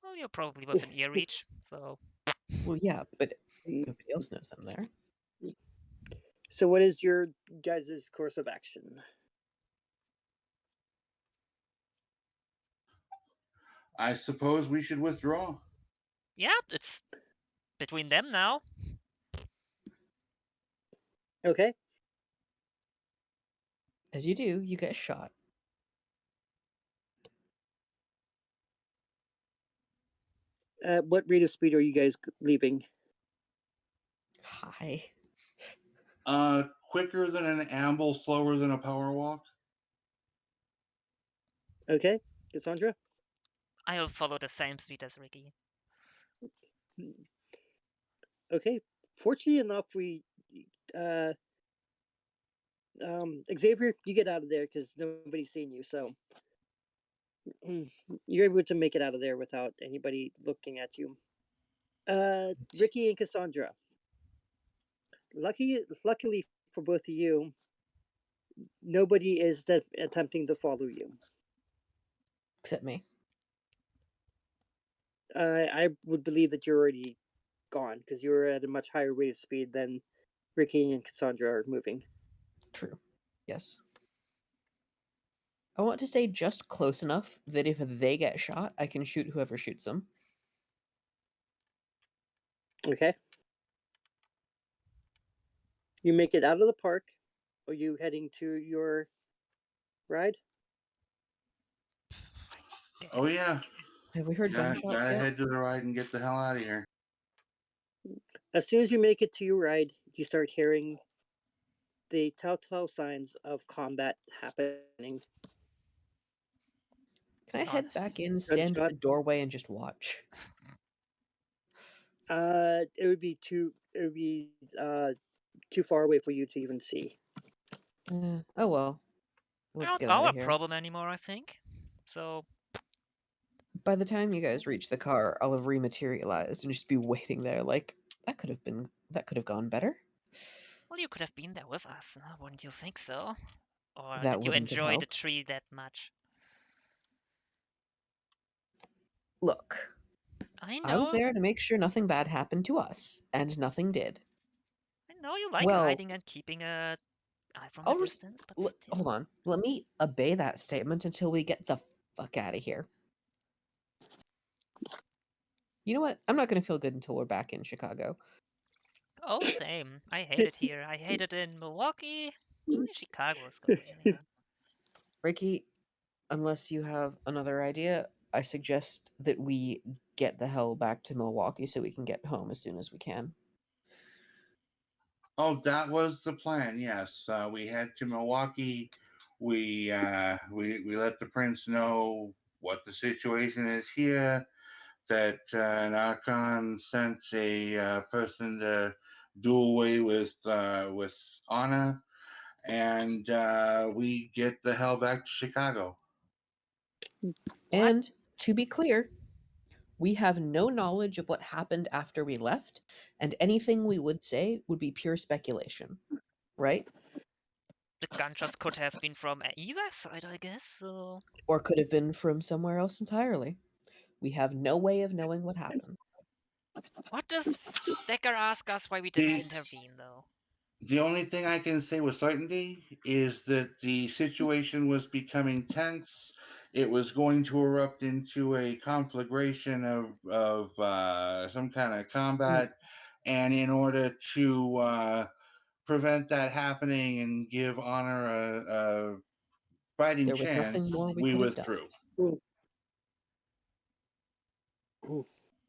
Well, you're probably within ear reach, so Well, yeah, but nobody else knows I'm there. So, what is your guys' course of action? I suppose we should withdraw. yeah, it's between them now. Okay. As you do, you get shot. What rate of speed are you guys leaving? Hi. Quicker than an amble, slower than a power walk. Okay, Cassandra. I'll follow the same speed as Ricky. Okay. Fortunately enough, we Xavier, you get out of there because nobody's seeing you, so you're able to make it out of there without anybody looking at you. Ricky and Cassandra. Luckily for both of you, nobody is attempting to follow you. Except me. I would believe that you're already gone because you're at a much higher rate of speed than Ricky and Cassandra are moving. True. Yes. I want to stay just close enough that if they get shot, I can shoot whoever shoots them. Okay. You make it out of the park. Are you heading to your ride? Oh yeah, Have we heard gunshots gotta yet? head to the ride and get the hell out of here. As soon as you make it to your ride, you start hearing the telltale signs of combat happening. Can I Darn. head back in, stand at Gunshot. the doorway, and just watch? It would be too too far away for you to even see. Oh well. Let's Not get out our of here. problem anymore, I think. So By the time you guys reach the car, I'll have rematerialized and just be waiting there like that could have gone better. well, you could have been there with us, wouldn't you think so? Or That did you wouldn't have enjoy the helped. tree that much? Look, I I was know. there to make sure nothing bad happened to us, and nothing did. I know you like Well, hiding and keeping a eye from a I'll just distance, but hold still. on. Let me obey that statement until we get the fuck out of here. You know what? I'm not going to feel good until we're back in Chicago. Oh, same. I hate it here. I hate it in Milwaukee. Only Chicago is good, really. Ricky, unless you have another idea, I suggest that we get the hell back to Milwaukee so we can get home as soon as we can. Oh, that was the plan. Yes, we head to Milwaukee. We let the prince know what the situation is here. That an Archon sent a person to do away with Anna, and we get the hell back to Chicago. What? And to be clear, we have no knowledge of what happened after we left, and anything we would say would be pure speculation. Right? The gunshots could have been from either side, I guess, so. Or could have been from somewhere else entirely. We have no way of knowing what happened. What if Decker asks us why we didn't intervene, though? The only thing I can say with certainty is that the situation was becoming tense. It was going to erupt into a conflagration of some kind of combat, and in order to prevent that happening and give honor a fighting There was nothing chance, more we we could have done. withdrew.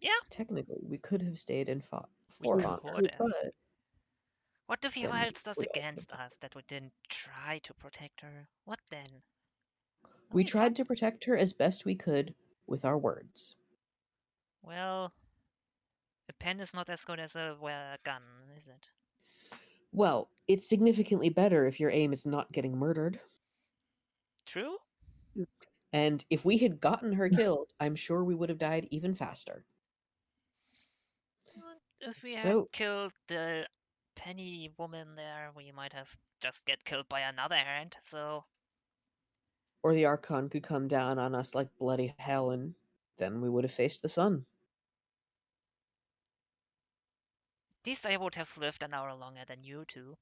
Yeah, Technically, we could have stayed and fought we for honor, could have. but What if he then holds us would all against us that we didn't try to protect her? What then? we Oh, tried to protect her as best we could with our words. well, a pen is not as good as a gun, is it? Well, it's significantly better if your aim is not getting murdered. True? And if we had gotten her killed, I'm sure we would have died even faster. Well, if we had So, killed the penny woman there, we might have just get killed by another hand, so... or the Archon could come down on us like bloody hell, and then we would have faced the sun. At least I would have lived an hour longer than you two.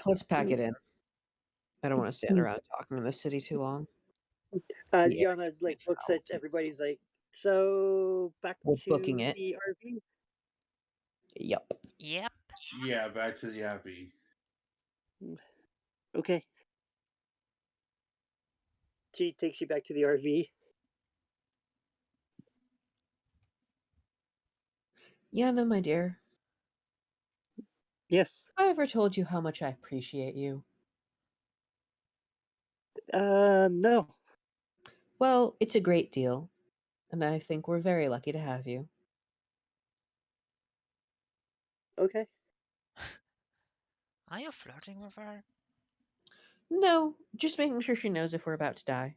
Let's pack it in. I don't want to stand around talking in the city too long. The air Yana like gets looks foul at too, so everybody's like, so back we're booking to it. the RV. Yep. Yep. Yeah, back to the Abbey. Okay. She takes you back to the RV. Yana, my dear, Yes. have I ever told you how much I appreciate you? No. Well, it's a great deal, and I think we're very lucky to have you. Okay. Are you flirting with her? No, just making sure she knows if we're about to die.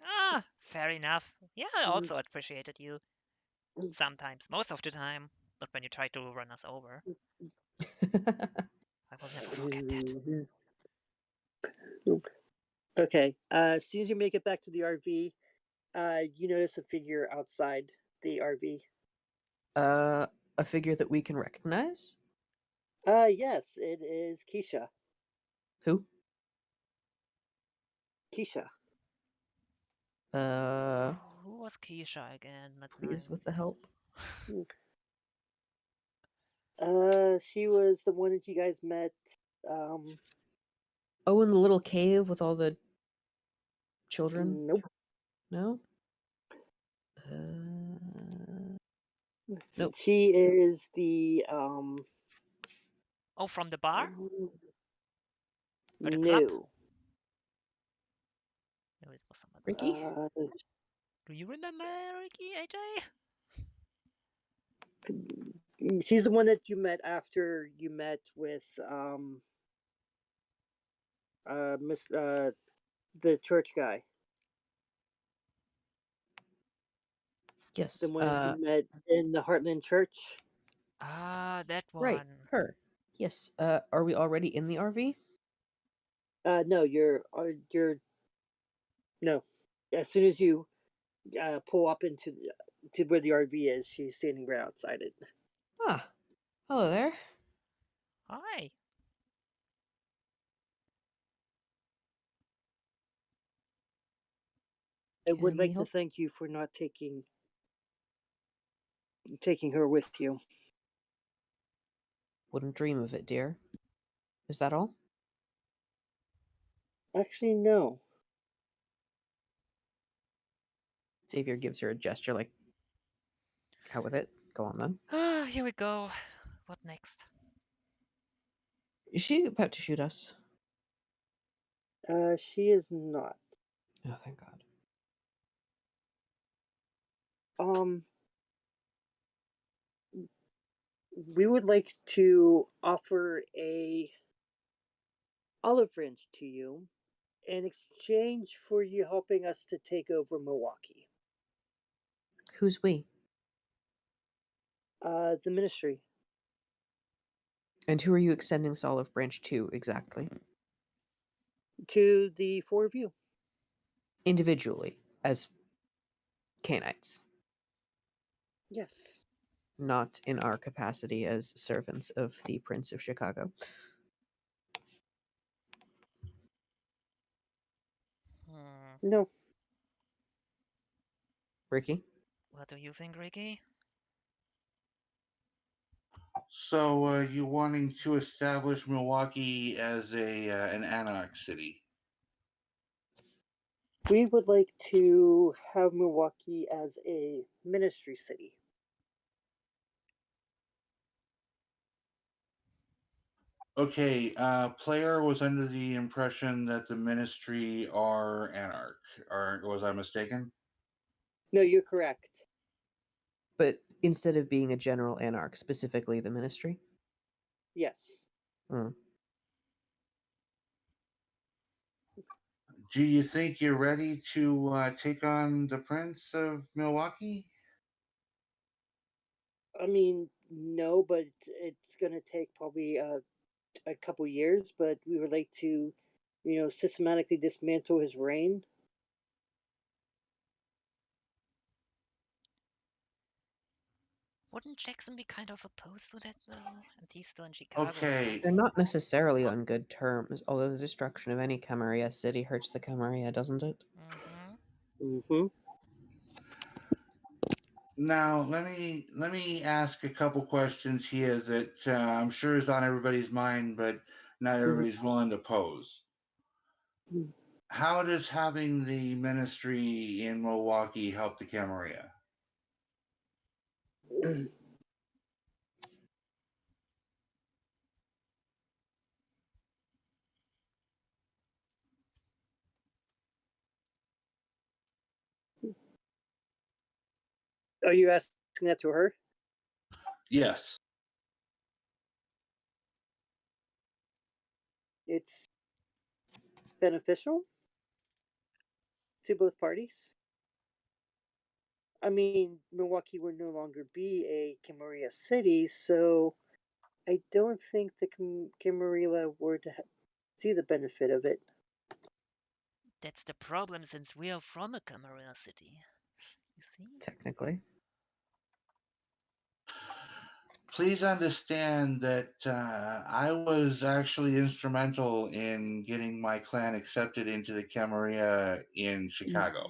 Ah, fair enough. Yeah, I also appreciated you. Sometimes, most of the time. Not when you try to run us over. I will never forget that. Okay. As soon as you make it back to the RV, you notice a figure outside the RV. uh, a figure that we can recognize? Yes, it is Keisha. Who? Keisha. Who was Keisha again? Please, with the help. She was the one that you guys met. Oh, in the little cave with all the children? Nope. No? Nope. She is the Oh, from the bar? Or the club? no. No, it was some other. Ricky? Do you remember Ricky, AJ? She's the one that you met after you met with Miss the church guy. Yes. The one that you met in the Heartland Church. Ah, that Right. one. Her. Yes. Are we already in the RV? No, you're no. As soon as you pull up into to where the RV is, she's standing right outside it. Ah. Hello there. Hi. I would Can we like to help? thank you for not taking her with you. Wouldn't dream of it, dear. Is that all? Actually, no. Xavier gives her a gesture like, out with it. Go on then. Ah, here we go. What next? Is she about to shoot us? She is not. Oh, thank God. Um, we would like to offer a olive branch to you in exchange for you helping us to take over Milwaukee. Who's we? The ministry. And who are you extending this olive branch to exactly? To the four of you. Individually, as Canites, Yes. not in our capacity as servants of the Prince of Chicago. Hmm. No. Ricky? What do you think, Ricky? So, you wanting to establish Milwaukee as an anarch city? We would like to have Milwaukee as a ministry city. Okay, player was under the impression that the ministry are anarch. Or was I mistaken? No, you're correct. But instead of being a general anarch, specifically the ministry? Yes. Hmm. Do you think you're ready to take on the Prince of Milwaukee? I mean, no, but it's going to take probably a couple years, but we would like to, systematically dismantle his reign. Wouldn't Jackson be kind of opposed to that, though? And he's still in Chicago, I Okay, They're guess. not necessarily on good terms, although the destruction of any Camarilla city hurts the Camarilla, doesn't it? Mm-hmm. Mm-hmm. now let me ask a couple questions here that I'm sure is on everybody's mind, but not everybody's willing to pose. How does having the ministry in Milwaukee help the Camarilla? Are you asking that to her? Yes. It's beneficial to both parties. I mean, Milwaukee would no longer be a Camarilla city, so I don't think the Camarilla would see the benefit of it. That's the problem, since we are from a Camarilla city. You see? Technically. Please understand that I was actually instrumental in getting my clan accepted into the Camarilla in Chicago.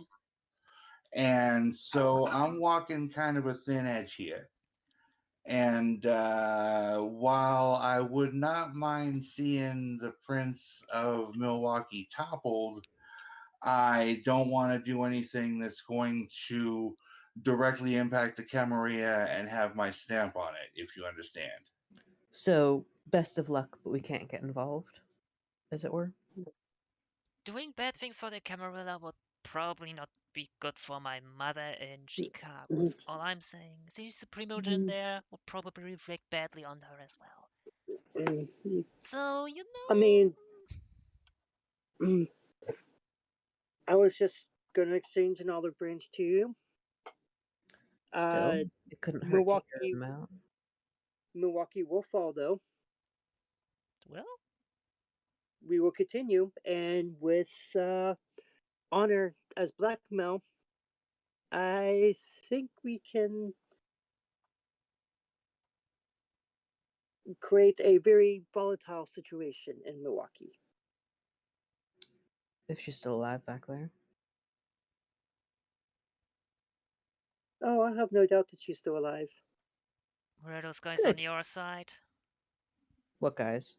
And so I'm walking kind of a thin edge here. And while I would not mind seeing the Prince of Milwaukee toppled, I don't want to do anything that's going to directly impact the Camarilla and have my stamp on it, if you understand. So, best of luck, but we can't get involved, as it were. Doing bad things for the Camarilla would probably not be good for my mother in Chicago. Is all I'm saying. She's the primogeniture there, would probably reflect badly on her as well. So, you I mean, know. I was just going to exchange an olive branch to you. Still, Uh, it couldn't hurt to hear Milwaukee, them out. Milwaukee will fall though. Well, We will continue, and with honor as blackmail, I think we can create a very volatile situation in Milwaukee. If she's still alive back there. Oh, I have no doubt that she's still alive. were those guys on Good. your side? What guys?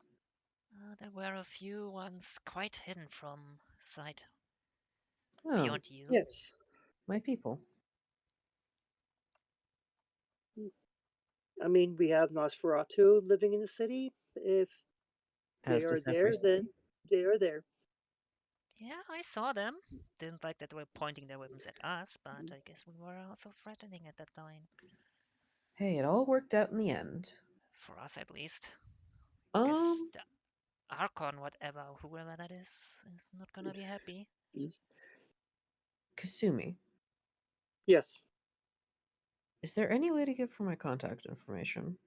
There were a few ones quite hidden from sight Oh, beyond you. Yes. my people. I mean, we have Nosferatu living in the city. If they As are does every there, city. then they are there. Yeah, I saw them. Didn't like that they were pointing their weapons at us, but I guess we were also threatening at that time. Hey, it all worked out in the end. For us, at least. Um, Guess the Archon, whatever, whoever that is not gonna be happy. Kasumi, Yes. is there any way to give her my contact information?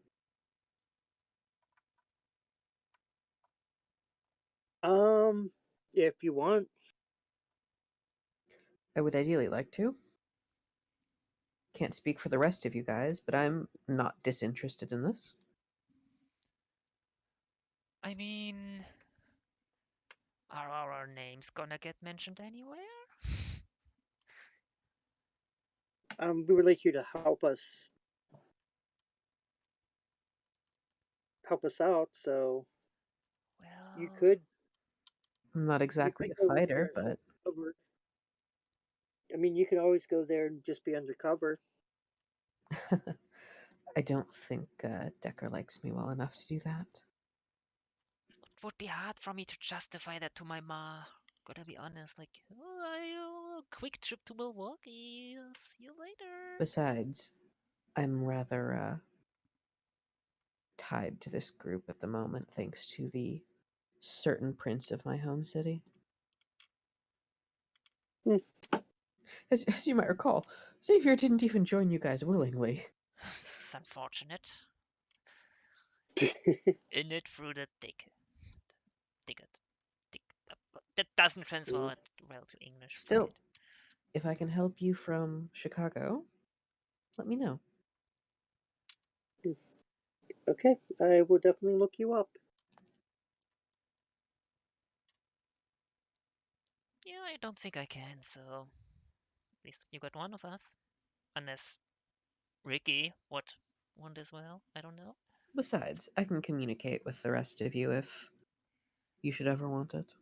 If you want. I would ideally like to. Can't speak for the rest of you guys, but I'm not disinterested in this. I mean, are our names gonna get mentioned anywhere? We would like you to help us out. So you Well, could I'm not you exactly could a go in there fighter, as but undercover. I mean, you can always go there and just be undercover. I don't think Decker likes me well enough to do that. it would be hard for me to justify that to my ma. Gotta be honest, like, oh, quick trip to Milwaukee. I'll see you later. Besides, I'm rather tied to this group at the moment thanks to the certain prince of my home city. Hmm. As you might recall, Xavier didn't even join you guys willingly. It's unfortunate. In it through the thick. Thicket. Thick. That doesn't translate well to English. Still, if I can help you from Chicago, let me know. Okay, I will definitely look you up. Yeah, I don't think I can, so at least you got one of us. Unless Ricky would want as well. I don't know. Besides, I can communicate with the rest of you if you should ever want it.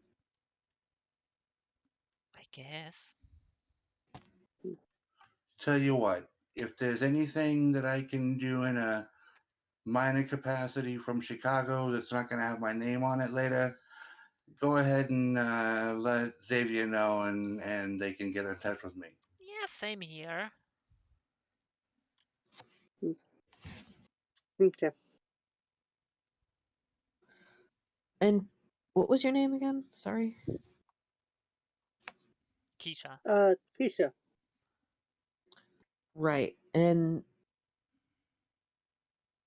I guess. Tell you what, if there's anything that I can do in a minor capacity from Chicago that's not going to have my name on it later, go ahead and let Xavier know, and they can get in touch with me. Yeah, same here. Okay. And what was your name again? Sorry. Keisha. Keisha. Right. And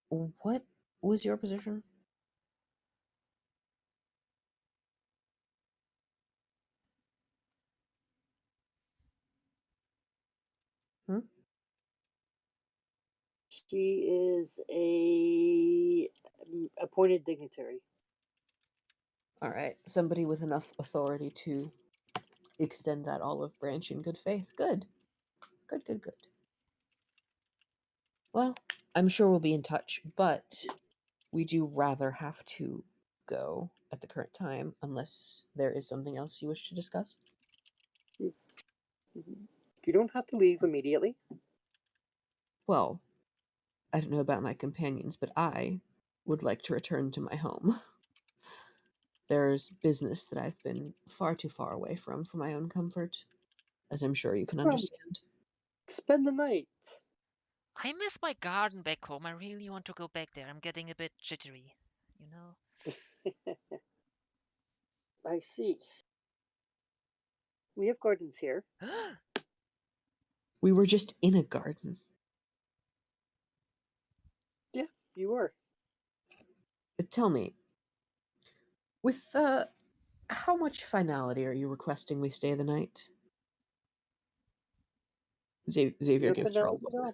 what was your position? Hmm? She is a appointed dignitary. All right. Somebody with enough authority to extend that olive branch in good faith. Good. Good, good, good. Well, I'm sure we'll be in touch, but we do rather have to go at the current time unless there is something else you wish to discuss. You don't have to leave immediately. Well, I don't know about my companions, but I would like to return to my home. There's business that I've been far too far away from for my own comfort, as I'm sure you can Well, understand. spend the night. I miss my garden back home. I really want to go back there. I'm getting a bit jittery, you know? I see. We have gardens here. We were just in a garden. Yeah, you were. Tell me, with how much finality are you requesting we stay the night? Xavier No gives her a finality at look. all.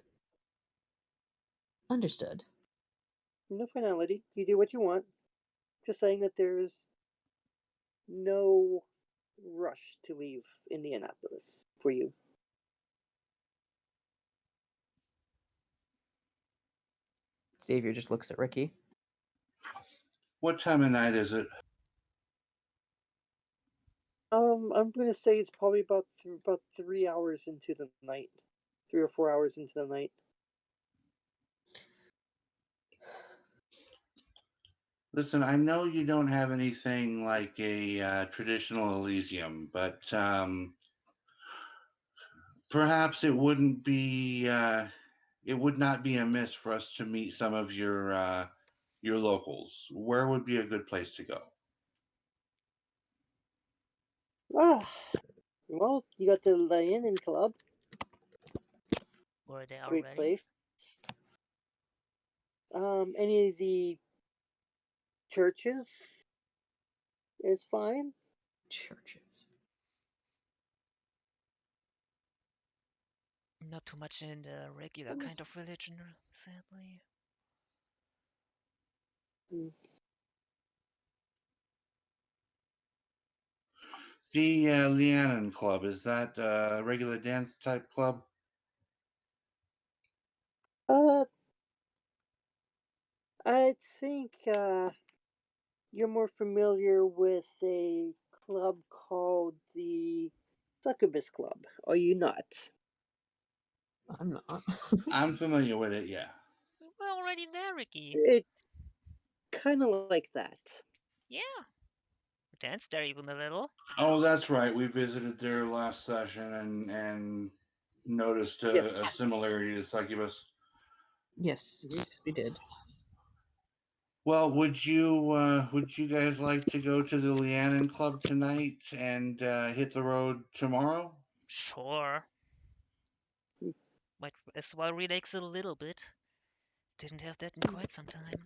Understood. No finality. You do what you want. Just saying that there's no rush to leave Indianapolis for you. Xavier just looks at Ricky. What time of night is it? I'm gonna say it's probably about 3 hours into the night, 3 or 4 hours into the night. Listen, I know you don't have anything like a traditional Elysium, but perhaps it would not be amiss for us to meet some of your locals. Where would be a good place to go? Ah, well, you got the Inn Club, Were they great already? place. Any of the churches is fine. Churches. Not too much in the regular kind of religion, sadly. The Lianon Club, is that a regular dance type club? Uh, I think you're more familiar with a club called the Succubus Club, are you not? I'm not. I'm familiar with it, yeah. We're already there, Ricky. It's kind of like that. Yeah. We danced there even a little. Oh, that's right. We visited there last session and noticed Yep. a similarity to Succubus. Yes, we did. Well, would you guys like to go to the Lianon Club tonight and hit the road tomorrow? Sure. Might as well relax a little bit. Didn't have that in quite some time.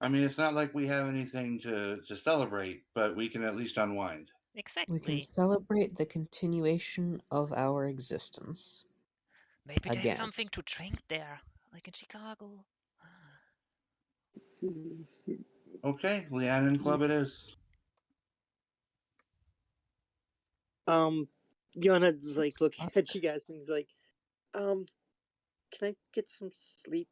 I mean, it's not like we have anything to celebrate, but we can at least unwind. We can Exactly. celebrate the continuation of our existence. Maybe they have Again. something to drink there, like in Chicago. Okay, Lianon Club it is. Yana's like looking at you guys and like, can I get some sleep,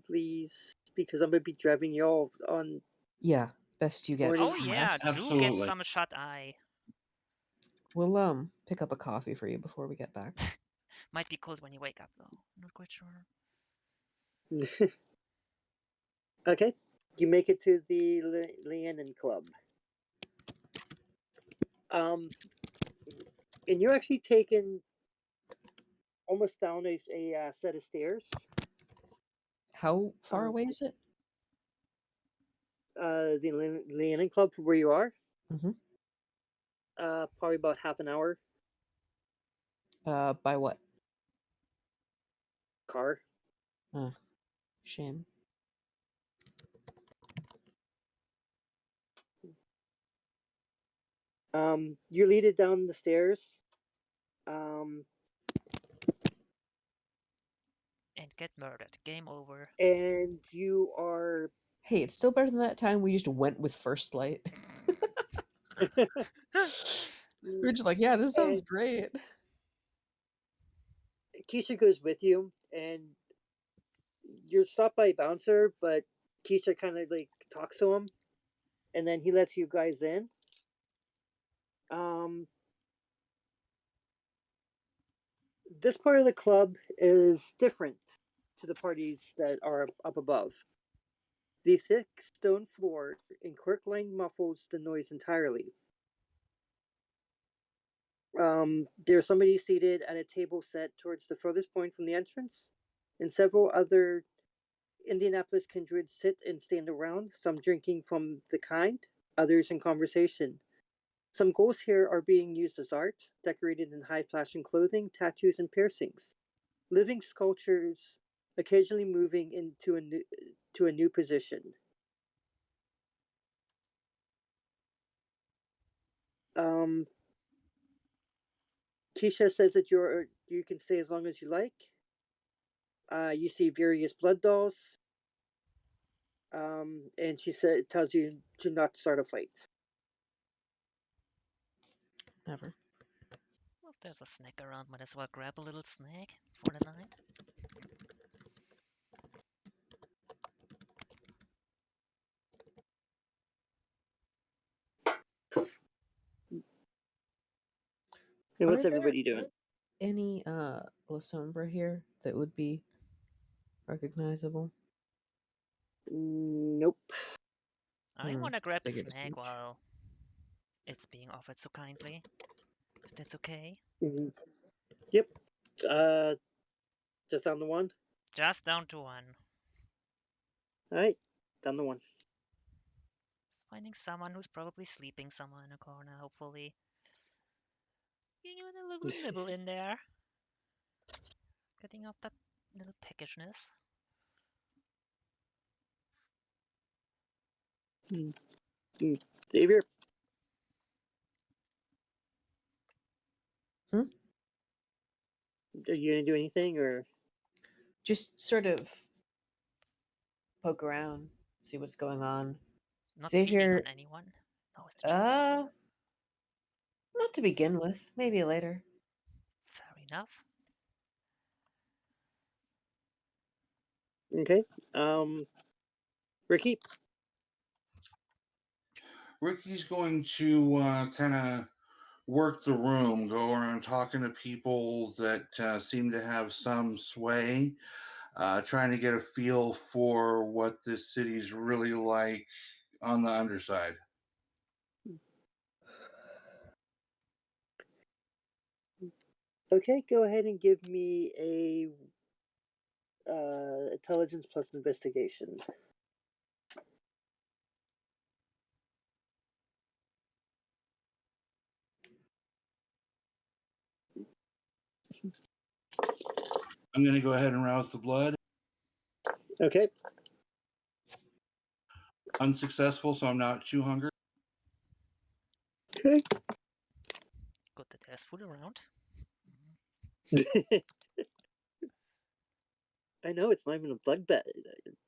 please? Because I'm gonna be driving y'all on. Yeah, best you get Morning. Oh some yeah, rest. do get Absolutely. some shut eye. We'll pick up a coffee for you before we get back. Might be cold when you wake up though. Not quite sure. Okay, you make it to the Leanon Club. And you're actually taken almost down a set of stairs. How far away is it? The Leanon Club from where you are. Mm-hmm. Probably about half an hour. By what? Car. Shame. You're leaded down the stairs. And get murdered. Game over. And you are. Hey, it's still better than that time we just went with first light. We were just like, yeah, this sounds And great. Keisha goes with you, and you're stopped by a bouncer, but Keisha kind of like talks to him, and then he lets you guys in. This part of the club is different to the parties that are up above. The thick stone floor and cork line muffles the noise entirely. There's somebody seated at a table set towards the furthest point from the entrance, and several other Indianapolis kindred sit and stand around, some drinking from the kind, others in conversation. Some ghosts here are being used as art, decorated in high fashion clothing, tattoos, and piercings. Living sculptures occasionally moving into a new position. Um, Keisha says that you can stay as long as you like. You see various blood dolls, and she tells you to not start a fight. Never. Well, if there's a snack around, might as well grab a little snack for the night. And what's Are there everybody doing? any La Sombra here that would be recognizable? Nope. I want to grab a Figured as snack much. while it's being offered so kindly. If that's okay. Mhm. Yep. Uh, just down the one. Just down to one. All right, down the one. Just finding someone who's probably sleeping somewhere in a corner, hopefully. You a little nibble in there. Getting off that little peckish-ness. Xavier. Hmm? Are you gonna do anything or? Just sort of poke around, see what's going on. Not See if peeking you're on anyone. Always the chance. not to begin with, maybe later. Fair enough. Okay. Um, Ricky. Ricky's going to kind of work the room, go around talking to people that seem to have some sway, trying to get a feel for what this city's really like on the underside. Okay, go ahead and give me a intelligence plus investigation. I'm going to go ahead and rouse the blood. Okay. Unsuccessful, so I'm not too hungry. Okay. Good that there's food around. I know it's not even a blood bag.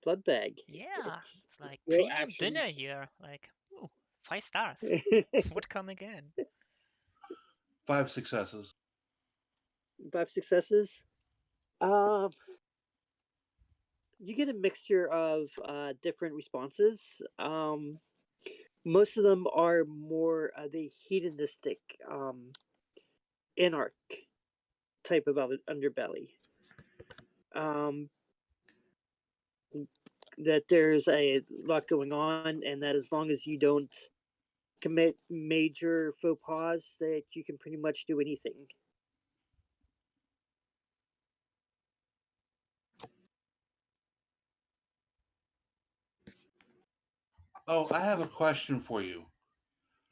Blood bag. Yeah, it's like Real premium action. dinner here. Like, ooh, 5 stars. Would come again. 5 successes. 5 successes. Um, you get a mixture of different responses. Most of them are more the hedonistic, anarch type of underbelly. Um, that there's a lot going on, and that as long as you don't commit major faux pas, that you can pretty much do anything. Oh, I have a question for you.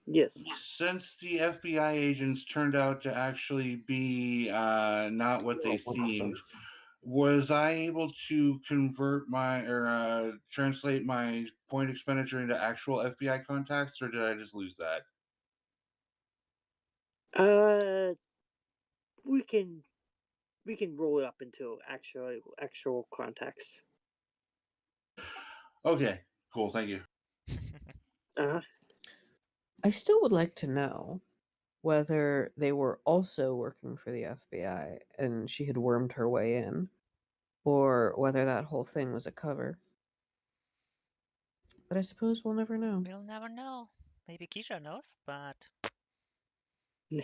Yes. Since the FBI agents turned out to actually be not what they seemed, was I able to convert my or translate my point expenditure into actual FBI contacts, or did I just lose that? Uh, we can roll it up into actual context. Okay, cool. Thank you. Uh, I still would like to know whether they were also working for the FBI and she had wormed her way in, or whether that whole thing was a cover. But I suppose we'll never know. We'll never know. Maybe Keisha knows, but I'm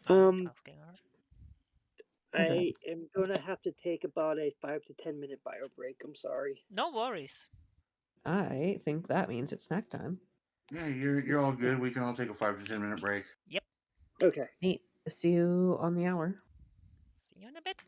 not um, asking her. I am gonna have to take about a 5 to 10 minute bio break. I'm sorry. No worries. I think that means it's snack time. Yeah, you're all good. We can all take a 5 to 10 minute break. Yep. Okay. Neat. See you on the hour. See you in a bit.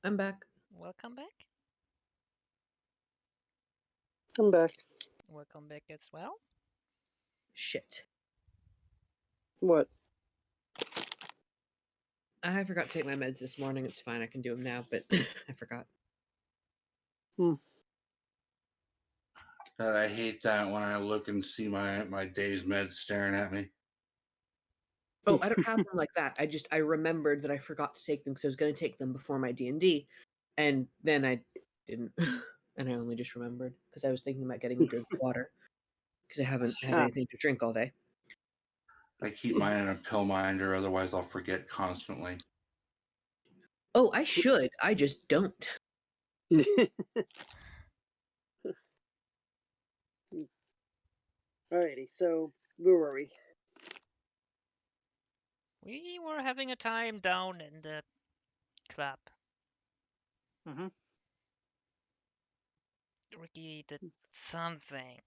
I'm back. Welcome back. I'm back. Welcome back as well. Shit. What? I forgot to take my meds this morning. It's fine. I can do them now, but I forgot. God, I hate that when I look and see my day's meds staring at me. Oh, I don't have them like that. I remembered that I forgot to take them because I was going to take them before my D&D, and then I didn't, and I only just remembered because I was thinking about getting a drink of water because I haven't had Ah. anything to drink all day. I keep mine in a pill minder, otherwise I'll forget constantly. Oh, I should. I just don't. Alrighty, so where were we? We were having a time down in the club. Mm-hmm. Ricky did something.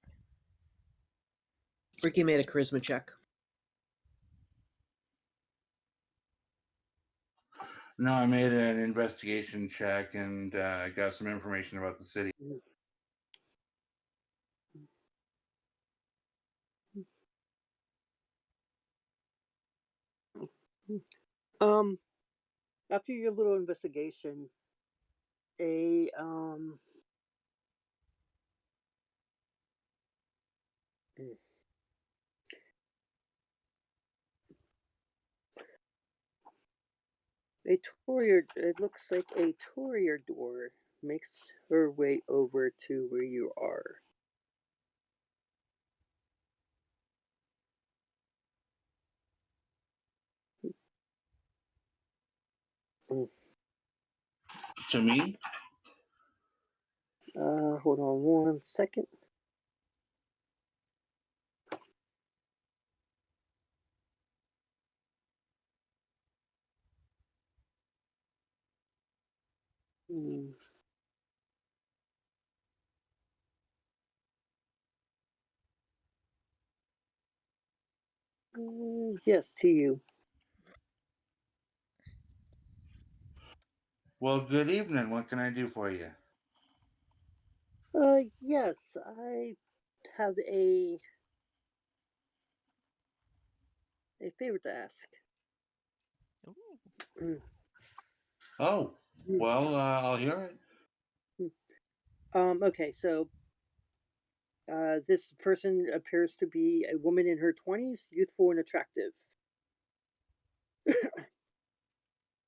Ricky made a charisma check. No, I made an investigation check and got some information about the city. After your little investigation, a it looks like a toreador makes her way over to where you are. To me, Hold on one second. Hmm. Yes, to you. well, good evening. What can I do for you? Yes, I have a favor to ask. Ooh. Oh, well, I'll hear it. Okay, so this person appears to be a woman in her 20s, youthful and attractive.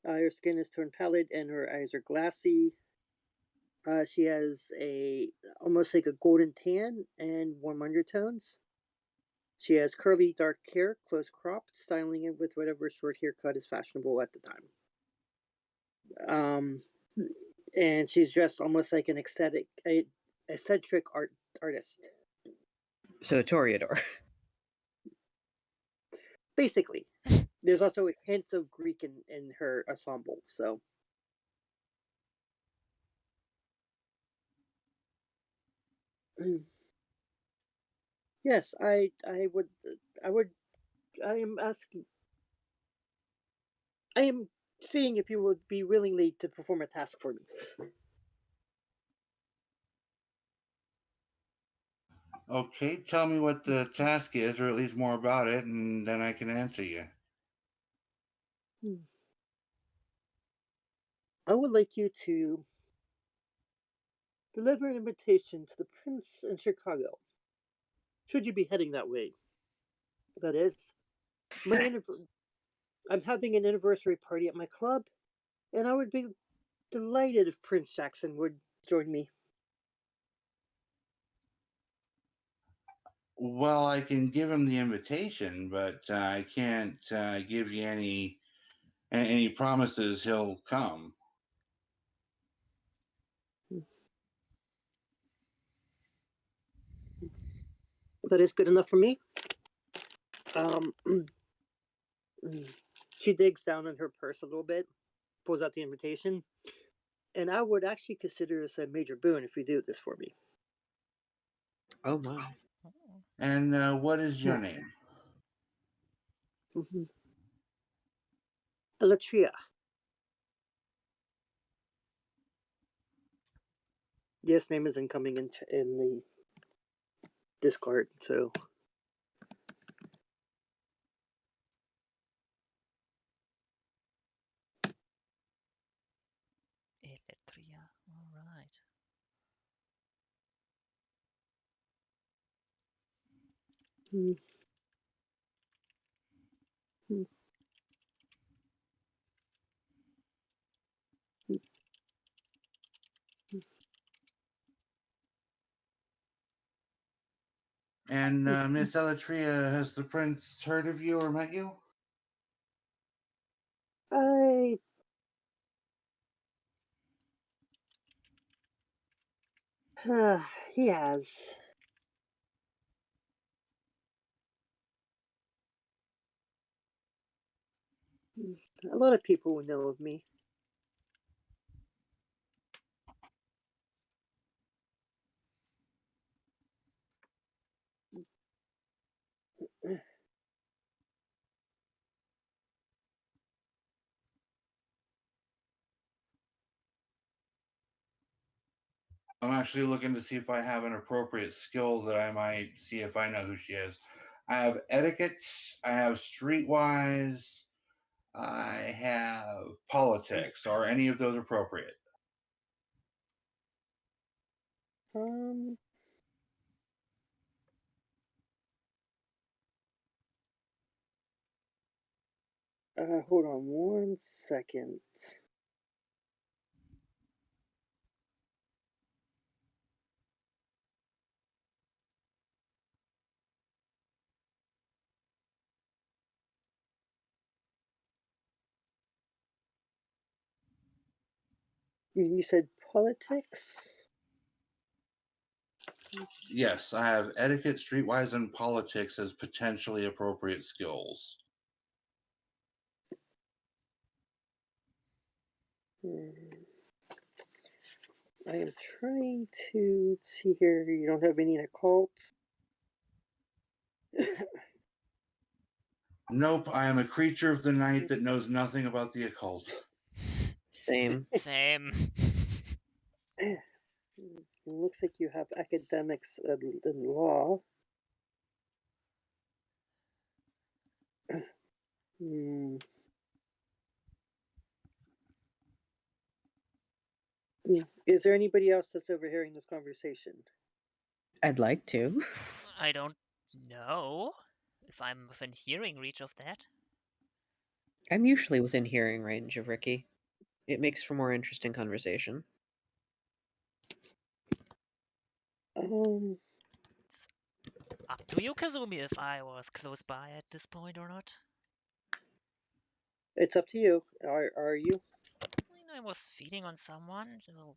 Her skin is turned pallid and her eyes are glassy. She has a almost like a golden tan and warm undertones. She has curly dark hair, close cropped, styling it with whatever short haircut is fashionable at the time. And she's dressed almost like an eccentric artist. So a toreador. Basically, there's also hints of Greek in her ensemble. So, yes, I would I am asking I am seeing if you would be willingly to perform a task for me. Okay, tell me what the task is, or at least more about it, and then I can answer you. I would like you to deliver an invitation to the prince in Chicago. Should you be heading that way? That is, I'm having an anniversary party at my club, and I would be delighted if Prince Jackson would join me. Well, I can give him the invitation, but I can't give you any promises he'll come. That is good enough for me. Um, she digs down in her purse a little bit, pulls out the invitation, and I would actually consider this a major boon if you do this for me. Oh my. And what is your name? Elatria. Yes, name is incoming in the Discord, so. Eletria. All right. Hmm. Hmm. And Miss Elatria, has the prince heard of you or met you? I. He has. A lot of people will know of me. I'm actually looking to see if I have an appropriate skill that I might see if I know who she is. I have etiquette, I have streetwise, I have politics. Are any of those appropriate? Um. Hold on 1 second. You said politics? Yes, I have etiquette, streetwise, and politics as potentially appropriate skills. I am trying to see here. You don't have any in occult? Nope, I am a creature of the night that knows nothing about the occult. Same. Same. It looks like you have academics in law. Hmm. Is there anybody else that's overhearing this conversation? I'd like to. I don't know if I'm within hearing reach of that. I'm usually within hearing range of Ricky. It makes for more interesting conversation. It's up to you, Kazumi, if I was close by at this point or not. It's up to you. Are you? I mean, I was feeding on someone, so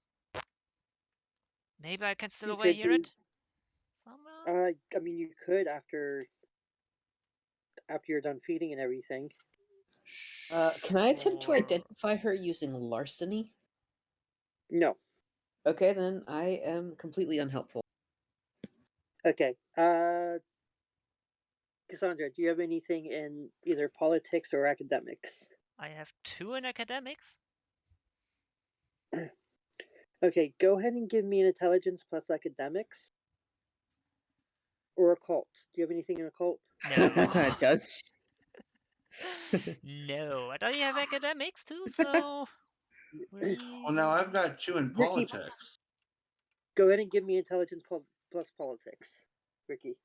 maybe I can still You could overhear be. it somehow. I mean, you could after you're done feeding and everything. Can I attempt to Sure. identify her using larceny? No. Okay, then I am completely unhelpful. Okay. Cassandra, do you have anything in either politics or academics? I have 2 in academics. Okay, go ahead and give me an intelligence plus academics. Or occult. Do you have anything in occult? No. Does No. I don't have academics too, so Well, now I've got 2 in Ricky, politics. go ahead and give me intelligence plus politics. Ricky.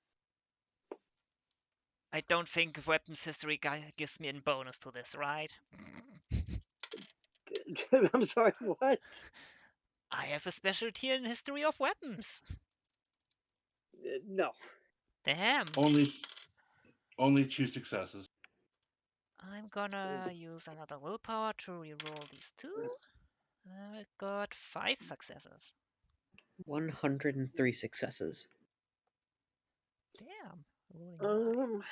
I don't think weapons history gives me a bonus to this, right? I'm sorry, what? I have a specialty in history of weapons. No. Damn. Only 2 successes. I'm gonna use another willpower to reroll these 2. I got 5 successes. 103 successes. Damn. Rolling high.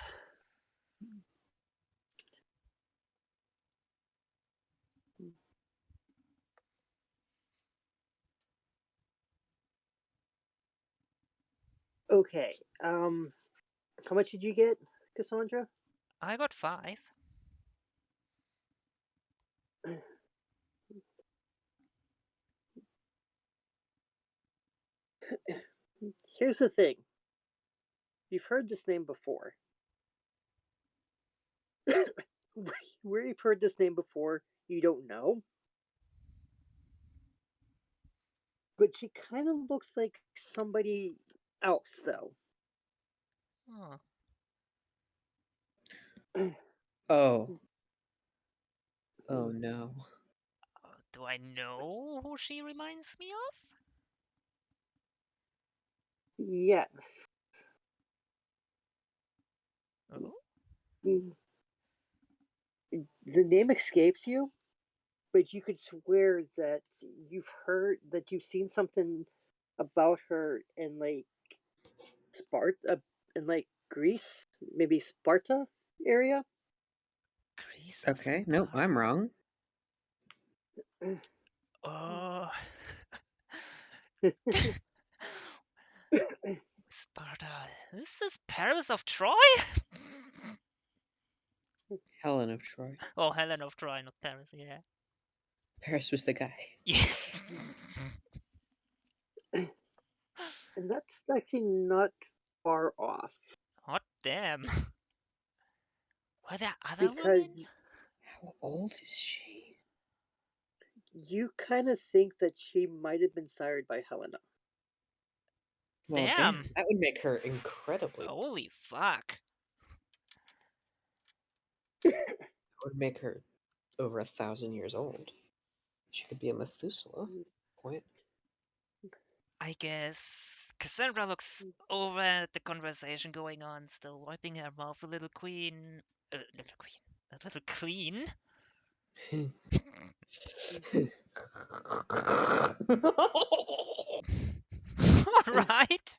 Okay. How much did you get, Cassandra? I got 5. Here's the thing. You've heard this name before. Where you've heard this name before, you don't know. But she kind of looks like somebody else, though. Oh, Oh. Oh no. do I know who she reminds me of? Yes. Oh, Mm, The name escapes you, but you could swear that you've seen something about her in like Sparta, in like Greece, maybe Sparta area. Grease or Okay, nope, Sparta? I'm wrong. Oh, Sparta. Is this Paris of Troy? Helen of Troy. Oh, Helen of Troy, not Paris. Yeah. Paris was the guy. Yes. And that's actually not far off Hot damn. Were there other because women? How old is she? you kind of think that she might have been sired by Helena. Well, Damn. damn, that would make her incredibly. Holy fuck. That would make her over 1,000 years old. She could be a Methuselah. Point. I guess Cassandra looks over at the conversation going on, still wiping her mouth a little a little clean. Alright.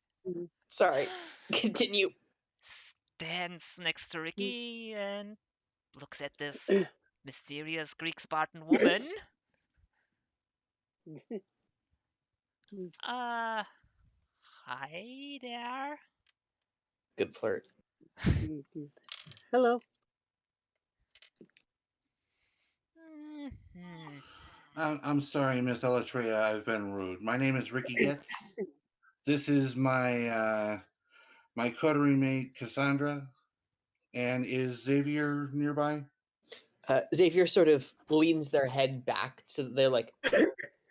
Sorry. Continue. Stands next to Ricky and looks at this mysterious Greek Spartan woman. Hi there. Good flirt. Hello. Mhm. I'm sorry, Miss Elatria, I've been rude. My name is Ricky Getz. This is my coterie mate Cassandra, and is Xavier nearby? Xavier sort of leans their head back so that they're like,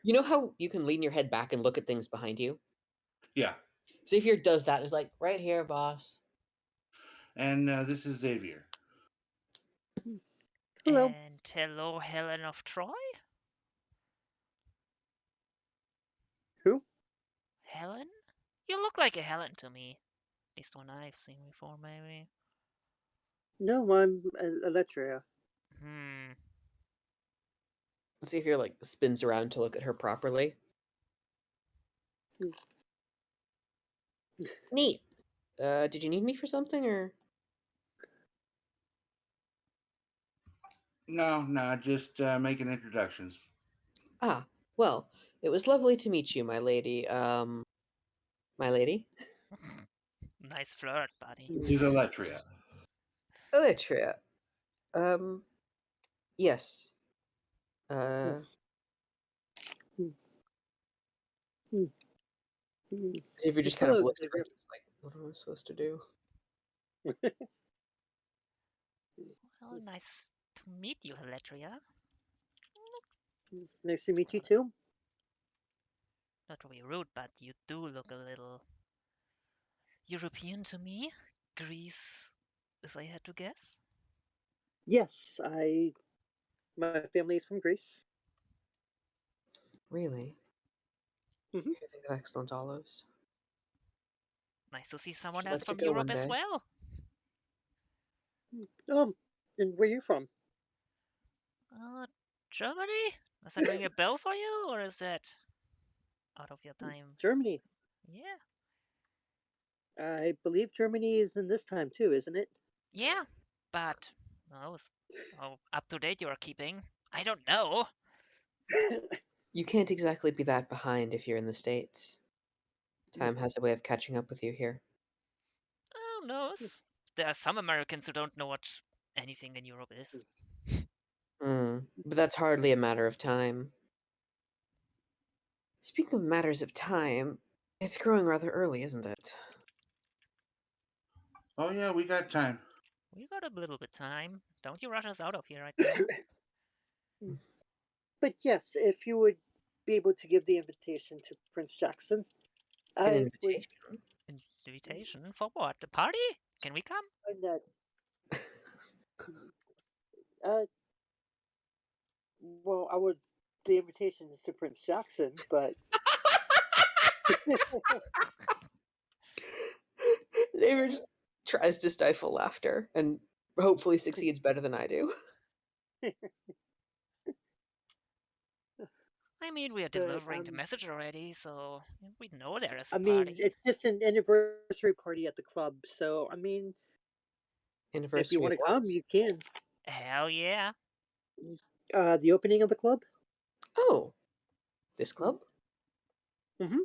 you know how you can lean your head back and look at things behind you? Yeah, Xavier does that and is like, right here, boss. and this is Xavier. Hello. And hello, Helen of Troy? Who? Helen? You look like a Helen to me. At least one I've seen before, maybe. No, I'm Eletria. Hmm. Xavier like spins around to look at her properly. Neat. Did you need me for something or? No, just making introductions. Ah, well, it was lovely to meet you, my lady. My lady? Nice flirt, buddy. This is Elatria. Elytria. Yes. Uh, Xavier just kind of Hello, looks Xavier. around and is like, what am I supposed to do? Well, nice to meet you, Eletria. Nice to meet you too. Not to be rude, but you do look a little European to me. Greece, if I had to guess. Yes, my family is from Greece. Really? Mhm. I think of excellent olives. Nice to see someone I'd else like to from go Europe one as day. well. And where you from? Germany? Does that ring a bell for you, or is that out of your time? Germany. Yeah. I believe Germany is in this time too, isn't it? Yeah, but I was how up to date you are keeping. I don't know. You can't exactly be that behind if you're in the States. Time has a way of catching up with you here. Who knows? There are some Americans who don't know what anything in Europe is. But that's hardly a matter of time. Speaking of matters of time, It's growing rather early, isn't it? Oh yeah, we got time. We got a little bit time. Don't you rush us out of here right now. But yes, if you would be able to give the invitation to Prince Jackson, An I would invitation. Invitation for what? The party? Can we come? find that. Uh, well, I would. The invitation is to Prince Jackson, but Xavier just tries to stifle laughter and hopefully succeeds better than I do. I mean, we are but delivering the message already, so we know there is I a mean, party. it's just an anniversary party at the club. So I mean, if you Anniversary want of to what? come, you can. Hell yeah. The opening of the club. Oh, this club? Mm-hmm.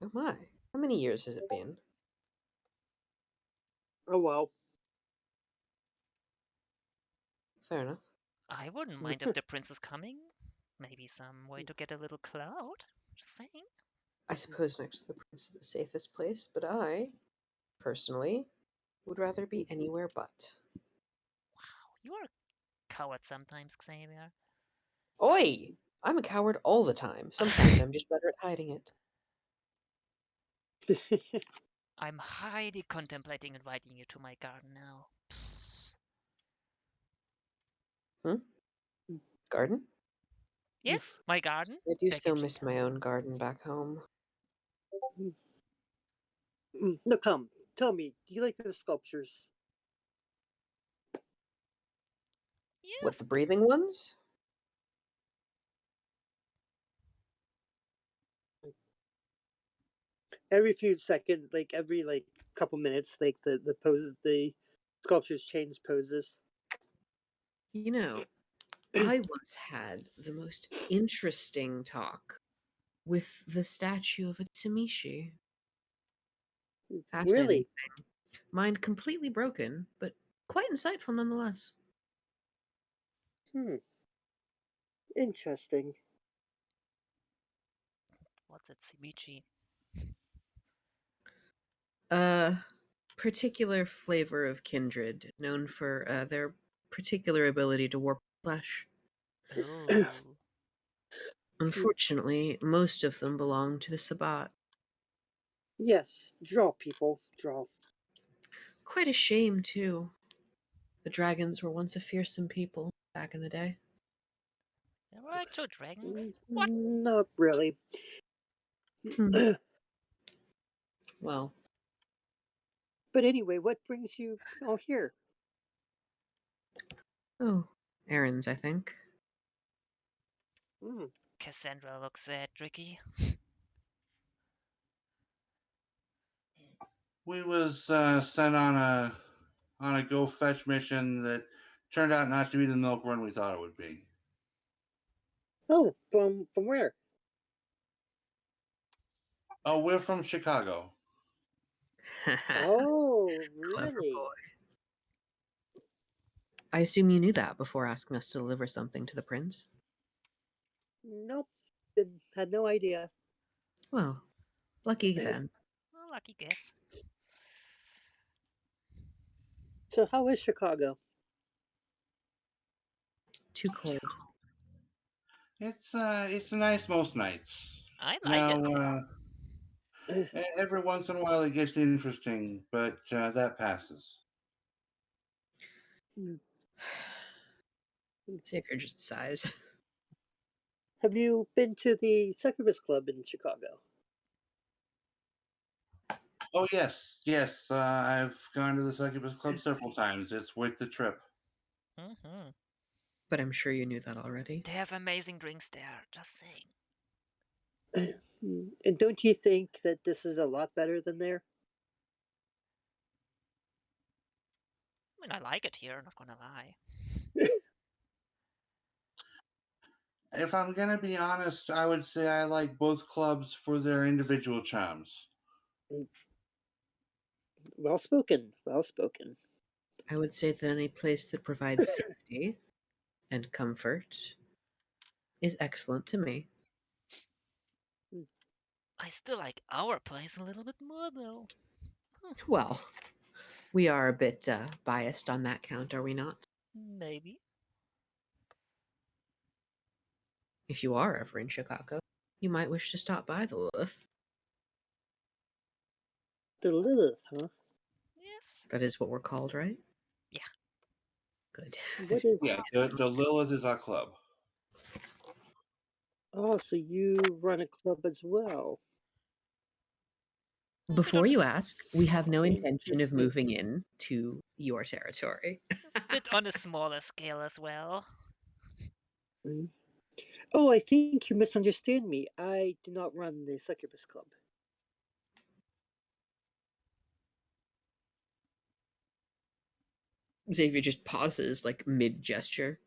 Oh my. How many years has it been? Oh well. Fair enough. I wouldn't mind if the prince is coming. Maybe some way to get a little clout. Just saying. I suppose next to the prince is the safest place, but I, personally, would rather be anywhere but. Wow, you are a coward sometimes, Xavier. Oi! I'm a coward all the time. Sometimes I'm just better at hiding it. I'm highly contemplating inviting you to my garden now. Hmm? Garden? Yes, my garden. I do Back so in miss my Chicago. own garden back home. No, come. Tell me, do you like the sculptures? What, Yes. the breathing ones? Every few seconds, like every couple minutes, like the poses, the sculptures change poses. You know, I once had the most interesting talk with the statue of a Tsimishi. Fascinating Really? thing. Mind completely broken, but quite insightful nonetheless. Hmm. Interesting. What's it, Ceviche? A particular flavor of kindred, known for their particular ability to warp flesh. Oh. Unfortunately, most of them belong to the Sabbat. Yes. Draw, people. Draw. Quite a shame, too. The dragons were once a fearsome people back in the day. There were actual dragons? What? Not really. Hmm. Well, But anyway, what brings you all here? oh, errands, I think. Hmm. Cassandra looks sad, Ricky. We was sent on a go fetch mission that turned out not to be the milk run we thought it would be. Oh, from where? Oh, we're from Chicago. Oh, Clever really? boy. I assume you knew that before asking us to deliver something to the prince? Nope. Had no idea. Well, lucky then. Well, lucky guess. So how is Chicago? Too cold. It's nice most nights. I like Now, it. every once in a while it gets interesting, but that passes. Xavier just sighs. Have you been to the Succubus Club in Chicago? Oh yes, yes. I've gone to the Succubus Club several times. It's worth the trip. Mm-hmm. But I'm sure you knew that already. They have amazing drinks there, just saying. And don't you think that this is a lot better than there? I mean, I like it here, not gonna lie. If I'm gonna be honest, I would say I like both clubs for their individual charms. Well spoken. Well spoken. I would say that any place that provides safety and comfort is excellent to me. I still like our place a little bit more, though. Well, we are a bit biased on that count, are we not? Maybe. If you are ever in Chicago, you might wish to stop by the Lilith. The Lilith, huh? Yes. That is what we're called, right? Yeah. Good. What is? Yeah, the Lilith is our club. Oh, so you run a club as well? A bit Before on a you ask, we have no intention of Interesting. moving in to your territory. bit on a smaller scale as well. Mm. Oh, I think you misunderstand me. I do not run the Succubus Club. Xavier just pauses, like mid gesture.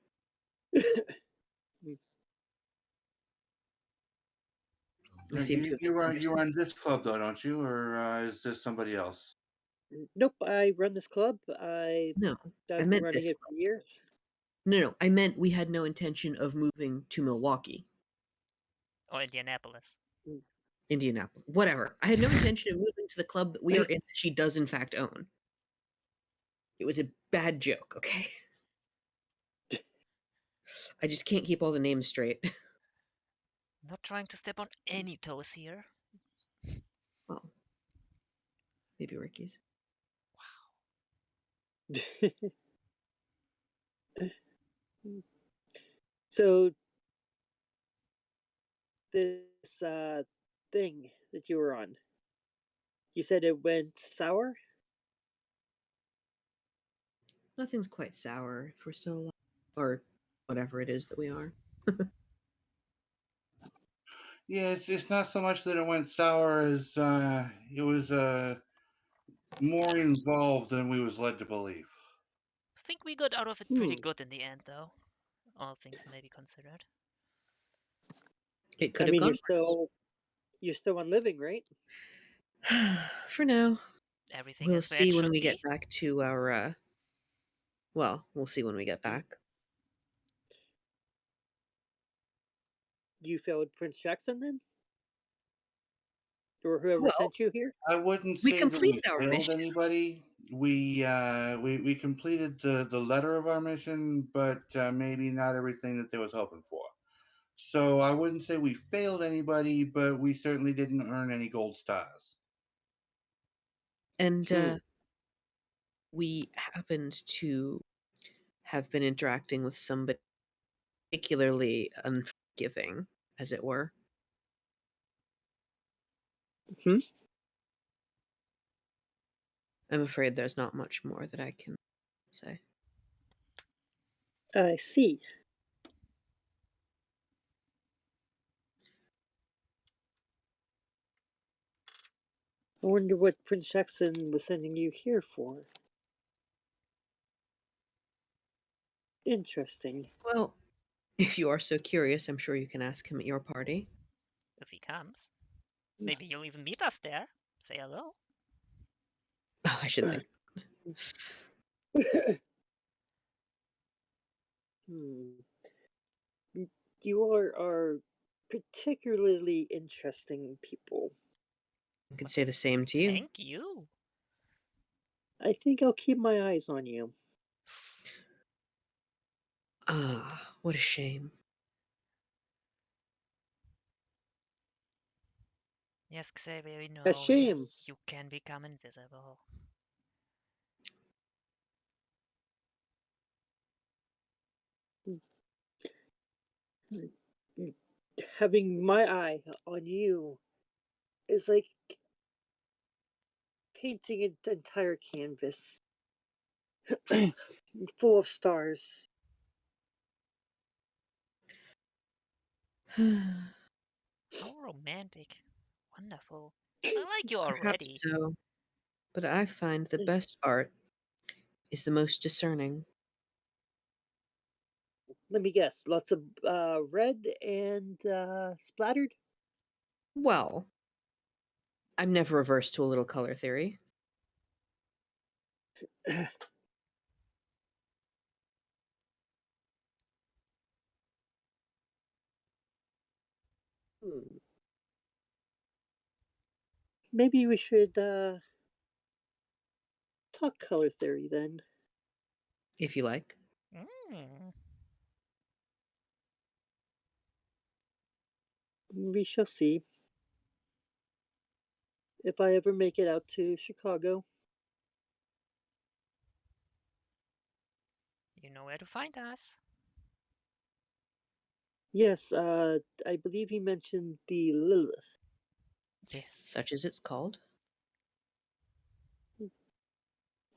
I seem to have You misunderstood. run this club though, don't you, or is this somebody else? Nope, I run this club. No, I I've been meant running this it club. for years. No, I meant we had no intention of moving to Milwaukee, Or Indianapolis. Mm. Indianapolis, whatever. I had no intention of moving to the club that we are in that she does in fact own. It was a bad joke, okay? I just can't keep all the names straight. Not trying to step on any toes here. Well, maybe Ricky's. So this thing that you were on, you said it went sour. Nothing's quite sour if we're still alive. Or whatever it is that we are. Yeah, it's not so much that it went sour as it was more involved than we was led to believe. I think we got out of it pretty Hmm. good in the end, though. All things may be considered. It I could have mean, gone you're still on living, right? worse. For now. Everything We'll is where it see when should we be. get back to our well, we'll see when we get back. You failed Prince Jackson then, or whoever Well, sent you here. I wouldn't we say that we completed our failed mission. anybody. We completed the letter of our mission, but maybe not everything that they was hoping for. So I wouldn't say we failed anybody, but we certainly didn't earn any gold stars. And Hmm. we happened to have been interacting with somebody particularly unforgiving, as it were. Hmm. I'm afraid there's not much more that I can say. I see. I wonder what Prince Jackson was sending you here for. Interesting. Well, if you are so curious, I'm sure you can ask him at your party. If he comes. Maybe you'll even meet us there. Say hello. Oh, I should think. Hmm. You are particularly interesting people. I could say the same to you. Thank you. I think I'll keep my eyes on you. Ah, what a shame. Yes, Xavier, we A know shame. you can become invisible. Having my eye on you is like painting an entire canvas full of stars. How romantic. Wonderful. I like you Perhaps already. so, but I find the best art is the most discerning. Let me guess. Lots of red and splattered. Well, I'm never averse to a little color theory. Hmm. maybe we should talk color theory then. If you like. Mm. We shall see. If I ever make it out to Chicago. You know where to find us. Yes, I believe he mentioned the Lilith. Yes. Such as it's called.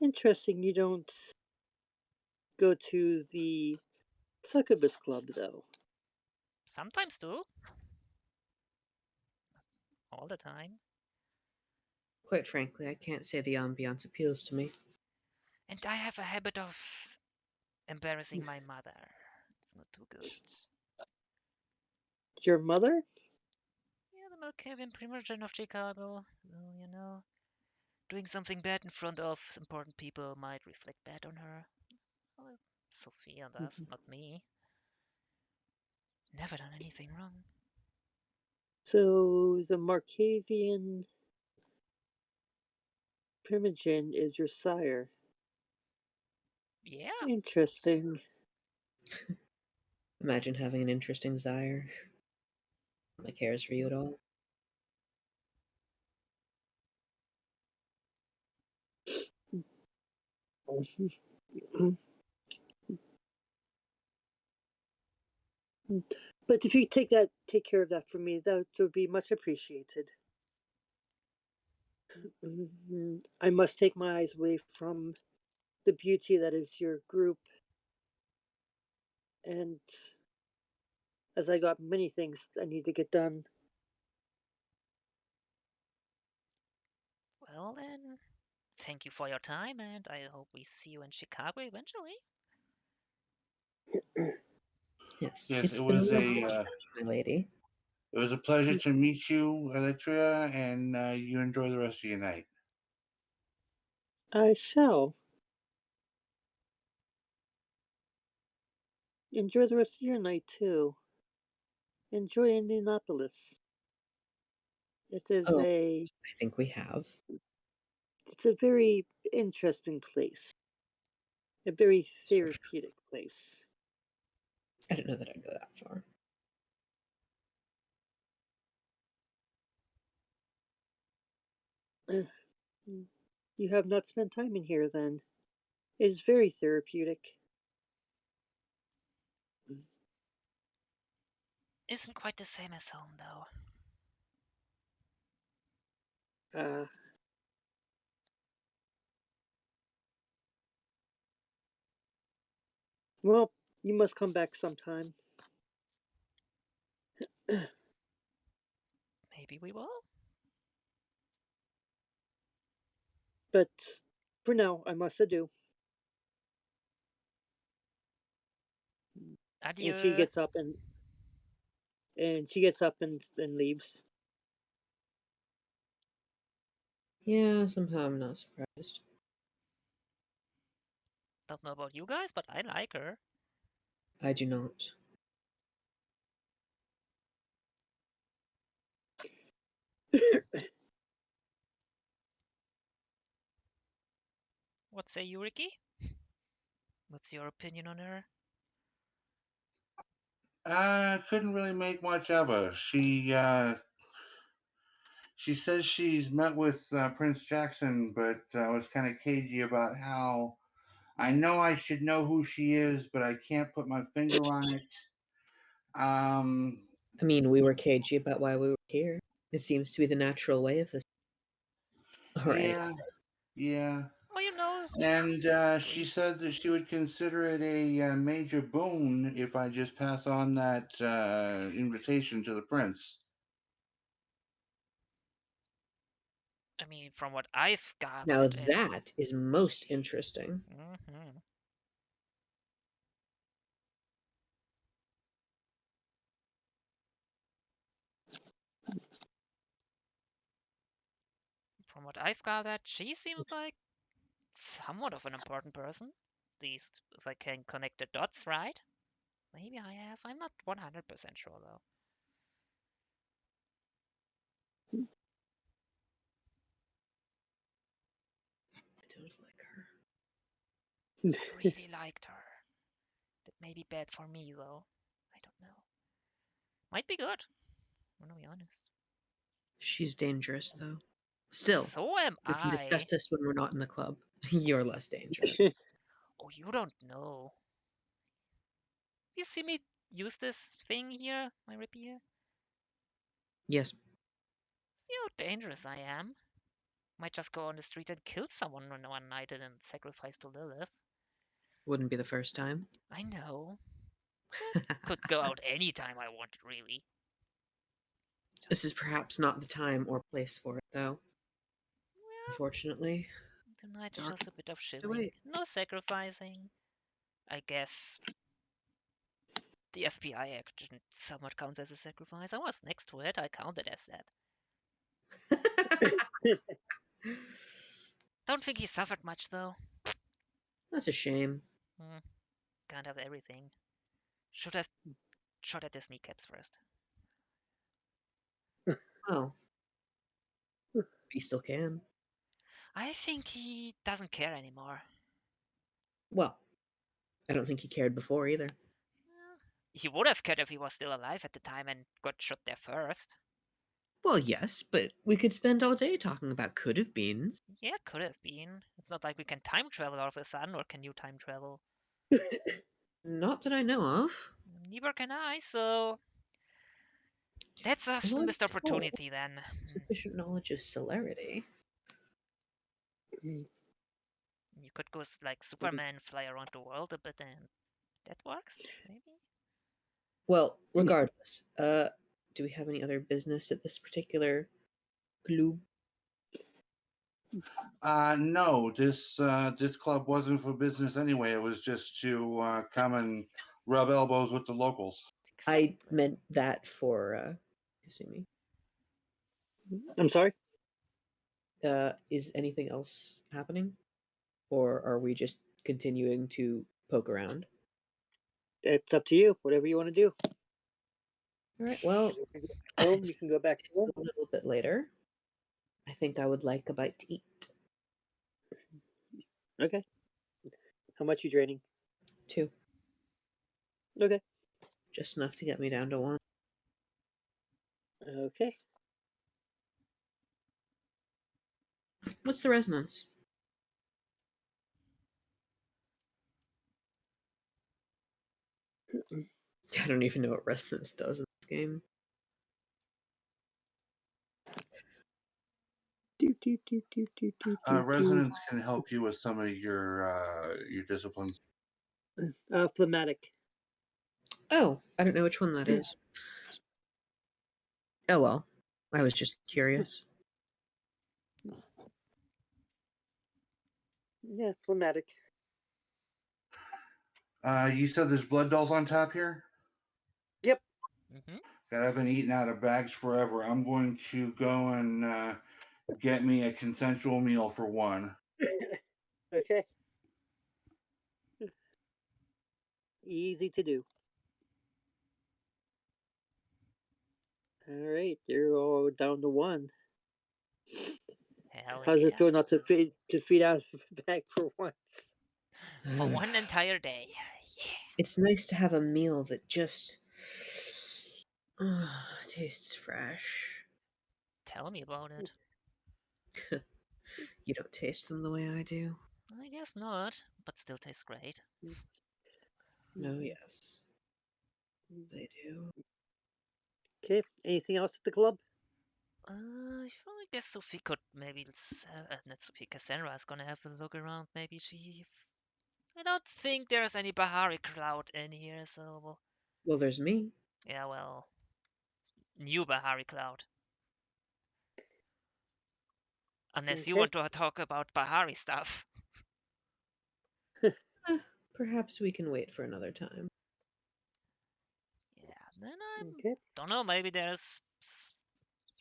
Interesting you don't go to the Succubus Club, though. Sometimes do. All the time. Quite frankly, I can't say the ambiance appeals to me. And I have a habit of embarrassing my mother. It's not too good. Your mother? Yeah, the Malkavian Primogen of Chicago. So, you know, doing something bad in front of important people might reflect bad on her. Well, Sophia does, not me. Never done anything wrong. So the Markavian Primogen is your sire. Yeah. Interesting. Imagine having an interesting Zyre. That cares for you at all. But if you take care of that for me, that would be much appreciated. I must take my eyes away from the beauty that is your group, and as I got many things I need to get done. Well then, thank you for your time, and I hope we see you in Chicago eventually. Yes, Yes, it's it been was lovely, a my lady. pleasure to meet you, Electria, and you enjoy the rest of your night. I shall. Enjoy the rest of your night, too. Enjoy Indianapolis. It is Oh, a I think we have. it's a very interesting place. A very For sure. therapeutic place. I don't know that I'd go that far. You have not spent time in here then. It is very therapeutic. Isn't quite the same as home, though. Uh, well, you must come back sometime. Maybe we will. But for now, I must adieu. And she Adieu. gets up and leaves. Yeah, somehow I'm not surprised. Don't know about you guys, but I like her. I do not. What say you, Ricky? What's your opinion on her? I couldn't really make much of her. She says she's met with Prince Jackson, but was kind of cagey about how I know I should know who she is, but I can't put my finger on it. Um, I mean, we were cagey about why we were here. It seems to be the natural way of this. All right. yeah, yeah. Well, you know, And she Prince. said that she would consider it a major boon if I just pass on that invitation to the prince. I mean, from what I've Now gathered, and that is most interesting. Mhm. From what I've gathered, she seems like somewhat of an important person. At least if I can connect the dots right. Maybe I have. I'm not 100% sure though. I really liked her. That may be bad for me, though. I don't know. Might be good. I'm gonna be honest. She's dangerous, though. Still, So am we can discuss I. this when we're not in the club. You're less dangerous. Oh, you don't know. You see me use this thing here, my rapier? Yes, See how dangerous I am? Might just go on the street and kill someone one night and sacrifice to Lilith. wouldn't be the first time. I know. Could go out anytime I wanted, really. This is perhaps not the time or place for it, though. Well, Unfortunately. tonight is Dark just a bit of to chilling. wait. No sacrificing. I guess the FBI action somewhat counts as a sacrifice. I was next to it. I counted as that. Don't think he suffered much, though. That's a shame. Can't have everything. Should have shot at his kneecaps first. Well, he still can. I think he doesn't care anymore. Well, I don't think he cared before either. He would have cared if he was still alive at the time and got shot there first. Well, yes, but we could spend all day talking about could have beens. Yeah, could have been. It's not like we can time travel all of a sudden, or can you time travel? Not that I know of. Neither can I, so that's a Well, I'm missed told opportunity then. sufficient knowledge of celerity. You could go like Superman, fly around the world a bit, and that works, maybe? Well, regardless, do we have any other business at this particular club? No, this club wasn't for business anyway. It was just to come and rub elbows with the locals. I meant that for Kasumi. I'm sorry? Is anything else happening? Or are we just continuing to poke around? It's up to you. Whatever you want to do. All right, well, Home, you can go back it's home. a little bit later. I think I would like a bite to eat. Okay. How much you draining? 2. Okay. Just enough to get me down to 1. Okay. What's the resonance? I don't even know what resonance does in this game. Resonance can help you with some of your disciplines. Phlegmatic. Oh, I don't know which one that is. Oh well, I was just curious. Yeah, phlegmatic. You said there's blood dolls on top here? Yep. God, I've been eating out of bags forever. I'm going to go and get me a consensual meal for one. Okay. Easy to do. All right, you're all down to 1. Hell How's yeah. it feel not to feed out a bag for once? For one entire day. Yeah. It's nice to have a meal that just tastes fresh. Tell me about it. You don't taste them the way I do. I guess not, but still tastes great. Oh yes, they do. Okay. Anything else at the club? I guess Sophie could maybe, not Sophie, Cassandra is gonna have a look around. Maybe she. I don't think there's any Bahari cloud in here, so. Well, there's me. Yeah, well. New Bahari cloud. Unless you Okay. want to talk about Bahari stuff. Perhaps we can wait for another time. Yeah, then I Okay. don't know, maybe there's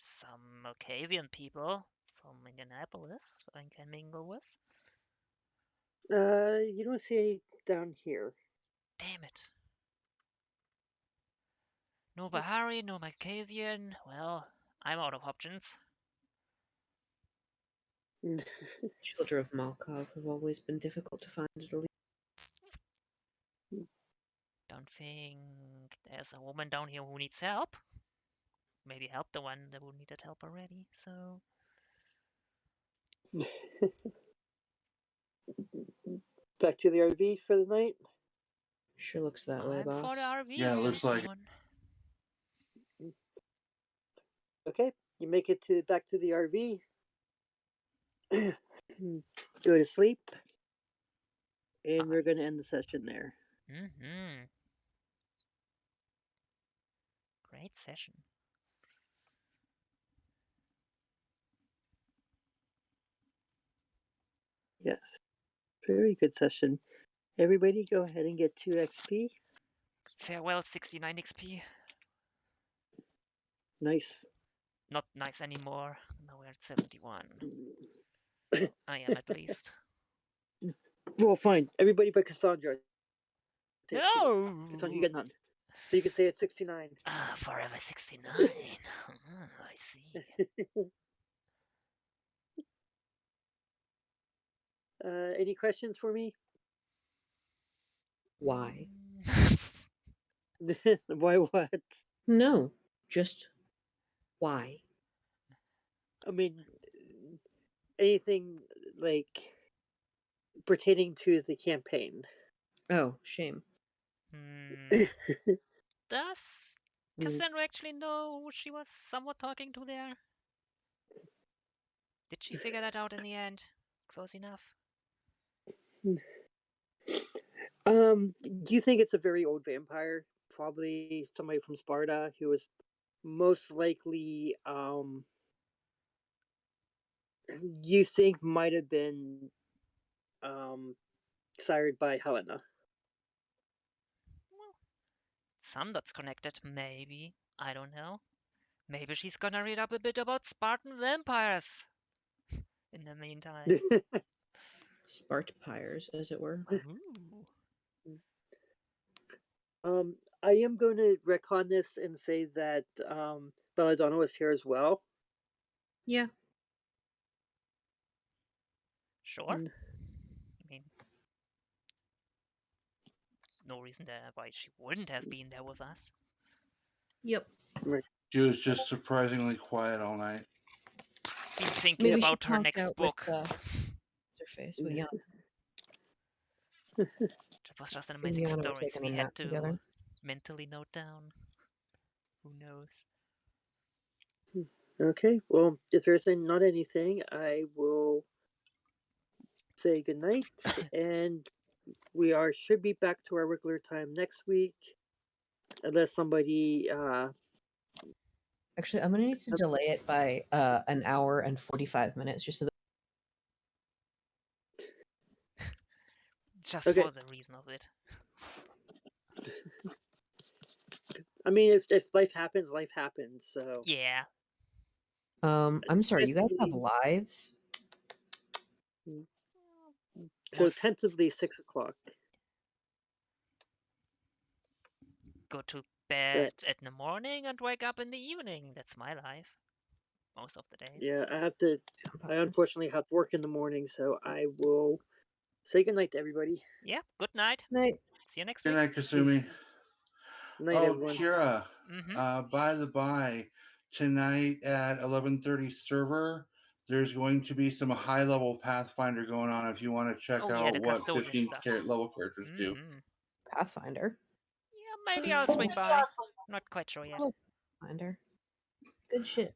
some Malkavian people from Indianapolis I can mingle with. You don't see any down here. Damn it. No Bahari, no Malkavian. Well, I'm out of options. Children of Malkov have always been difficult to find at a least. Don't think there's a woman down here who needs help. Maybe help the one that who needed help already. So Back to the RV for the night. Sure looks that way, I'm for the boss. RV Yeah, it for looks this like it. one. Okay, you make it back to the RV. Go to sleep, and we're going to end the session there. Mm-hmm. Great session. Yes, very good session. Everybody, go ahead and get 2 XP. Farewell, 69 XP. Nice. Not nice anymore. Now we're at 71. I am at least. Well, fine. Everybody but Cassandra. Take 2. No! Cassandra, you get none. So you can say it's 69. Ah, forever 69. I see. Any questions for me? Why? Why what? No, just why? I mean, anything like pertaining to the campaign. Oh, shame. Does Cassandra actually know who she was somewhat talking to there? Did she figure that out in the end? Close enough? Do you think it's a very old vampire? Probably somebody from Sparta who was most likely you think might have been sired by Helena. Well, some that's connected, maybe. I don't know. Maybe she's gonna read up a bit about Spartan vampires in the meantime. Spartpires, as it were. Ooh. I am going to retcon this and say that Belladonna was here as well. Yeah. Sure. I mean, no reason why she wouldn't have been there with us. Yep. She was just surprisingly quiet all night. Been thinking Maybe about she her conked next out book. with what's her face with Jan. That was just an amazing Jan were story taking we a had nap to together. mentally note down. Who knows? Okay, well, if there's not anything, I will say goodnight, and we should be back to our regular time next week, unless somebody Actually, I'm gonna need to delay it by an hour and 45 minutes, just so that Just Okay. for the reason of it. I mean, if life happens, life happens. So Yeah. I'm sorry, you guys have Technically- lives? so Was tentatively 6 o'clock. go to bed in the morning and wake up in the evening. That's my life. Most of the days. Yeah, I unfortunately have work in the morning, so I will say goodnight to everybody. Yeah. Good night. Night. See you next Good week. night, Kasumi. Night, Oh, everyone. Kira. Mm-hmm. By the by, tonight at 11:30 server, there's going to be some high-level Pathfinder going on. If you want to check Oh, yeah, out the what custodian 15th stuff. level characters do. Mm-hmm. Pathfinder. Yeah, maybe I'll swing by. Not quite sure yet. Oh, Pathfinder. Good shit.